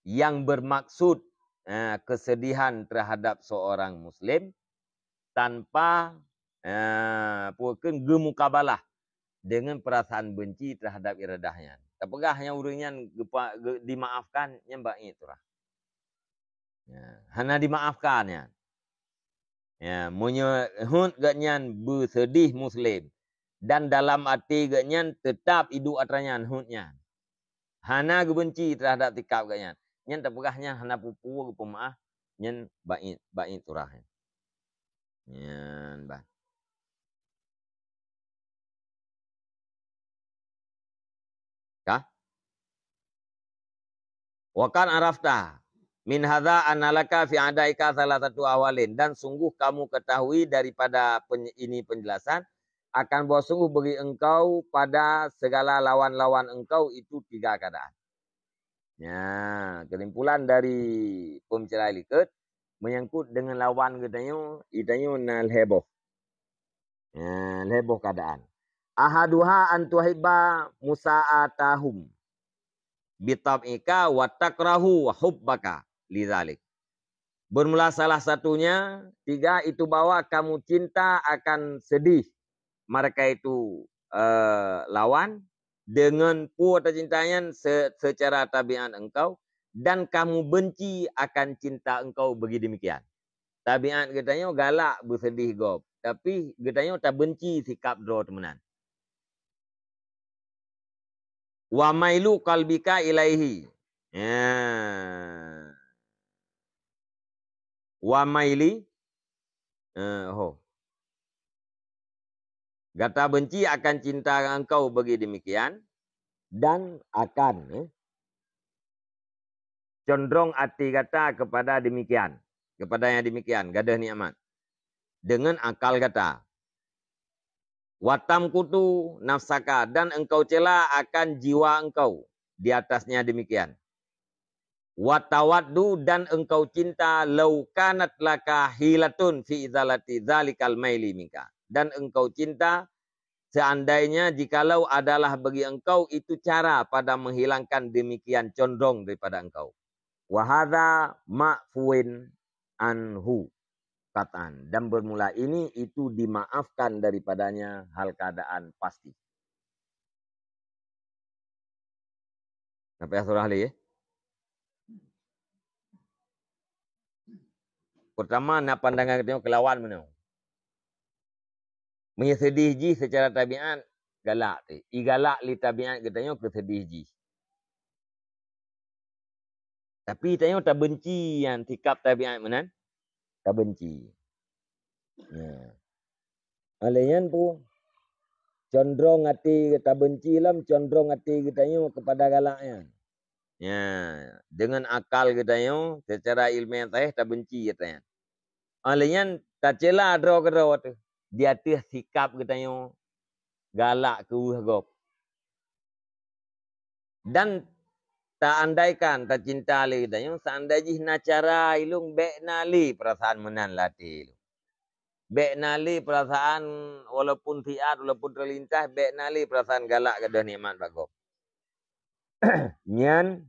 yang bermaksud kesedihan terhadap seorang muslim tanpa puakan gemukabalah dengan perasaan benci terhadap iradahnya. Terpegahnya urangnya dimaafkan yang baik itulah. Hana dimaafkannya. Munyo hun gatnyan bersedih muslim Dan dalam hati genyan tetap hidup atranyan hutnya. Hana gebenci terhadap tikap genyan. Nyen terpegahnya hana pupu pemaah nyen bait turah. Nyen bah. Kah? Wakan arafta min hadza annalaka fi adaika salah satu awalin, dan sungguh kamu ketahui daripada ini penjelasan akan bahwa sungguh bagi engkau pada segala lawan-lawan engkau itu 3 keadaan. Ya, kesimpulan dari pembicaraan liket menyangkut dengan lawan itanyo nal heboh. Ya, heboh keadaan. Ahaduha antuhibba musa'atahum bitab'ika wa takrahu hubbaka lidzalik. Bermula salah satunya 3 itu bahwa kamu cinta akan sedih mereka itu lawan dengan puas cintanya secara tabiat engkau, dan kamu benci akan cinta engkau bagi demikian. Tabiat katanya galak bersedih gob, tapi katanya tak benci sikap draw temenan. Wa mailu qalbika ilaihi. Ya. Wa maili Gata benci akan cinta engkau bagi demikian, dan akan condong hati kata kepada demikian, kepada yang demikian, gadah nikmat. Dengan akal kata. Watam kutu nafsaka, dan engkau cela akan jiwa engkau di atasnya demikian. Watawaddu, dan engkau cinta laukanat laka hilatun fi izalati zalikal maili minka, dan engkau cinta seandainya jikalau adalah bagi engkau itu cara pada menghilangkan demikian condong daripada engkau. Wahada ma'fuin anhu katan, dan bermula ini itu dimaafkan daripadanya hal keadaan pasti. Sampai surah Ali ya. Pertama nak pandangan kita kelawan mana. Menyesedih ji secara tabiat galak. Igalak li tabiat katanya kesedih ji. Tapi tanya tak benci yang sikap tabiat mana? Tak benci. Ya. Alayan tu condong hati tak benci lam, condong hati katanya kepada galaknya. Ya, dengan akal katanya secara ilmiah tak benci katanya. Alayan tak cela draw ke draw tu. Dia tu sikap katanya galak ke gop. Dan tak andaikan tak cinta li katanya, seandainya nak cara ilung bek nali perasaan menan latih. Bek nali perasaan walaupun tiat, walaupun terlintas, bek nali perasaan galak kedah nikmat bagop. Nyan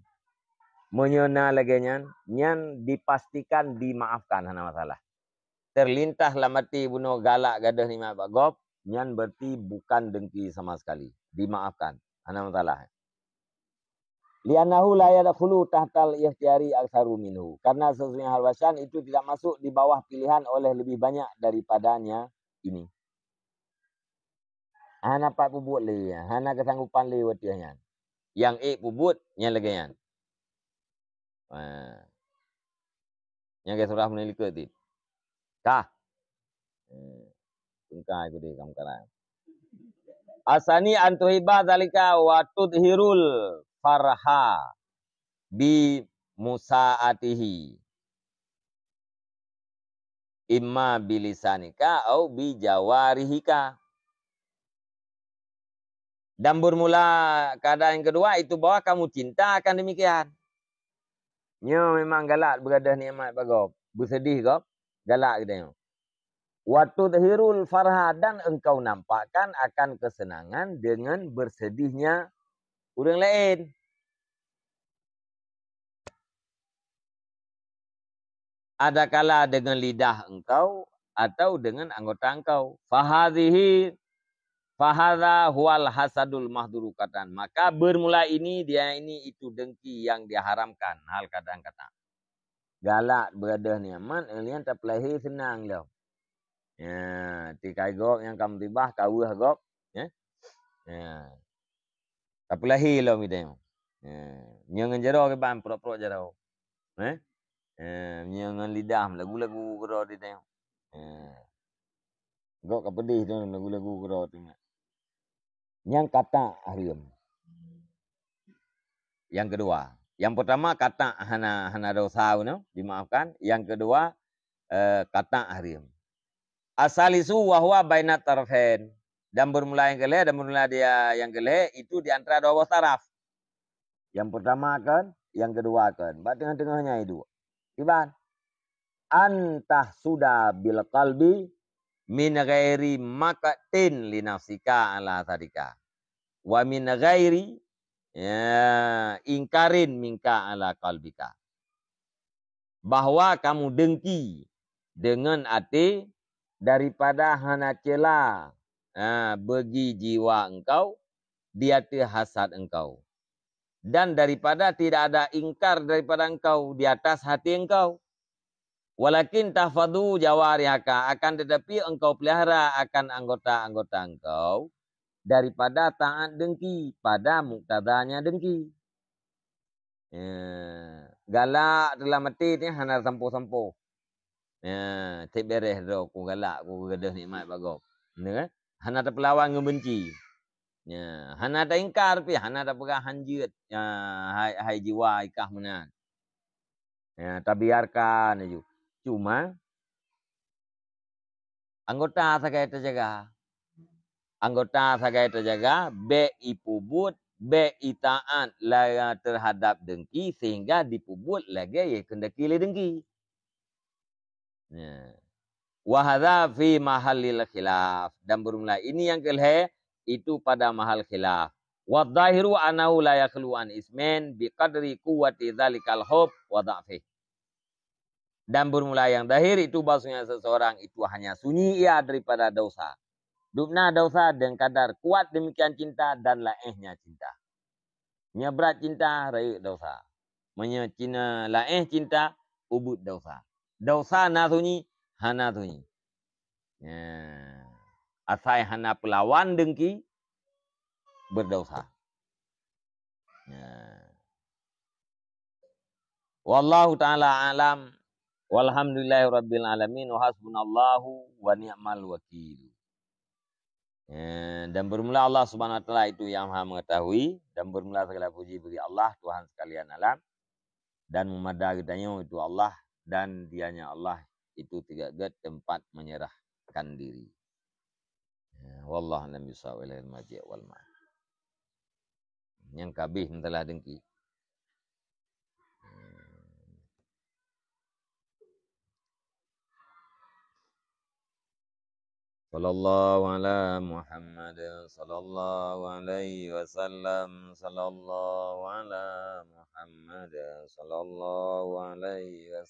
menyona lagi nyan dipastikan dimaafkan hana masalah. Terlintas lamati bunuh galak gadah nikmat bagop, nyan berarti bukan dengki sama sekali. Dimaafkan hana masalah. Li'annahu la yadkhulu tahtal ikhtiyari aktsaru minhu. Karena sesungguhnya hal wasan itu tidak masuk di bawah pilihan oleh lebih banyak daripadanya ini. Hana pak pubut li, hana kesanggupan li watiahnya. Yang pubut yang lagi yan. Yang ke surah menelik ti. Kah? Tungkai ku di kamu kana. Asani antuhiba zalika wa tudhirul farha bi musaatihi imma bilisanika au bi jawarihika. Dan bermula keadaan yang kedua itu bahwa kamu cinta akan demikian. Nyo memang galak beradah nikmat bagop, bersedih gop, galak gitu. Waktu tahirul farha, dan engkau nampakkan akan kesenangan dengan bersedihnya orang lain. Adakala dengan lidah engkau atau dengan anggota engkau. Fahadha huwal hasadul mahdurukatan. Maka bermula ini dia ini itu dengki yang diharamkan. Hal kadang kata. Galak beradah niaman, elian tak pelahir senang lah. Ya, tikai gop yang kamu tibah kawah gop. Ya. Ya. Tapi lahir lo mi tengok. Ya. Nyangan jaro ke ban pro-pro jaro. Eh? Nyangan lidah lagu-lagu kero di tengok. Gok ka pedih tu lagu-lagu kero tu. Yang kata hariam. Yang kedua. Yang pertama kata hana dosa no, dimaafkan. Yang kedua kata hariam. Asalisu wahwa bainat tarfain. Dan bermula dia yang kelih itu di antara dua taraf. Yang pertama kan, yang kedua kan. Bat tengah-tengahnya itu. Iban. Antah sudah bil qalbi min ghairi maqatin li nafsika ala tadika. Wa min ghairi ingkarin minka ala qalbika. Bahwa kamu dengki dengan hati daripada hana cela bagi jiwa engkau, di hati hasad engkau. Dan daripada tidak ada ingkar daripada engkau di atas hati engkau. Walakin tahfadu jawarihaka, akan tetapi engkau pelihara akan anggota-anggota engkau daripada taat dengki pada muktadanya dengki. Galak dalam hati ni hana sampo-sampo. Cik beres dah aku galak aku gadah nikmat bagok. Kan? Hana tak pelawan ngebenci. Hana tak ingkar pi, hana tak pegang hanjut. Hai jiwa ikah menan. Tak biarkan aja. Cuma anggota sagai terjaga. Anggota sagai terjaga be ipubut, be itaat la terhadap dengki sehingga dipubut lagi ya kendaki le dengki. Wa hadza fi mahallil khilaf, dan bermula ini yang kelih itu pada mahal khilaf. Wa dhahiru annahu la yakhlu an ismin bi qadri quwwati dzalikal hub wa dha'fi. Dan bermula yang zahir itu bahasanya seseorang itu hanya sunyi ia daripada dosa. Dupna dosa dengan kadar kuat demikian cinta dan laehnya cinta. Nya berat cinta rayu dosa. Menya cina laeh cinta ubud dosa. Dosa na sunyi hana sunyi. Asai hana pelawan dengki berdosa. Wallahu taala alam. Walhamdulillahirabbil alamin wa hasbunallahu wa ni'mal wakil. Dan bermula Allah Subhanahu wa taala itu yang Maha mengetahui, dan bermula segala puji bagi Allah Tuhan sekalian alam, dan memadai tanya itu Allah, dan dianya Allah itu tidak ada tempat menyerahkan diri. Wallahu a'lam bishawab wal ma. Yang kabih telah dengki. Sallallahu ala Muhammad sallallahu alaihi wasallam, sallallahu ala Muhammad sallallahu alaihi wasallam.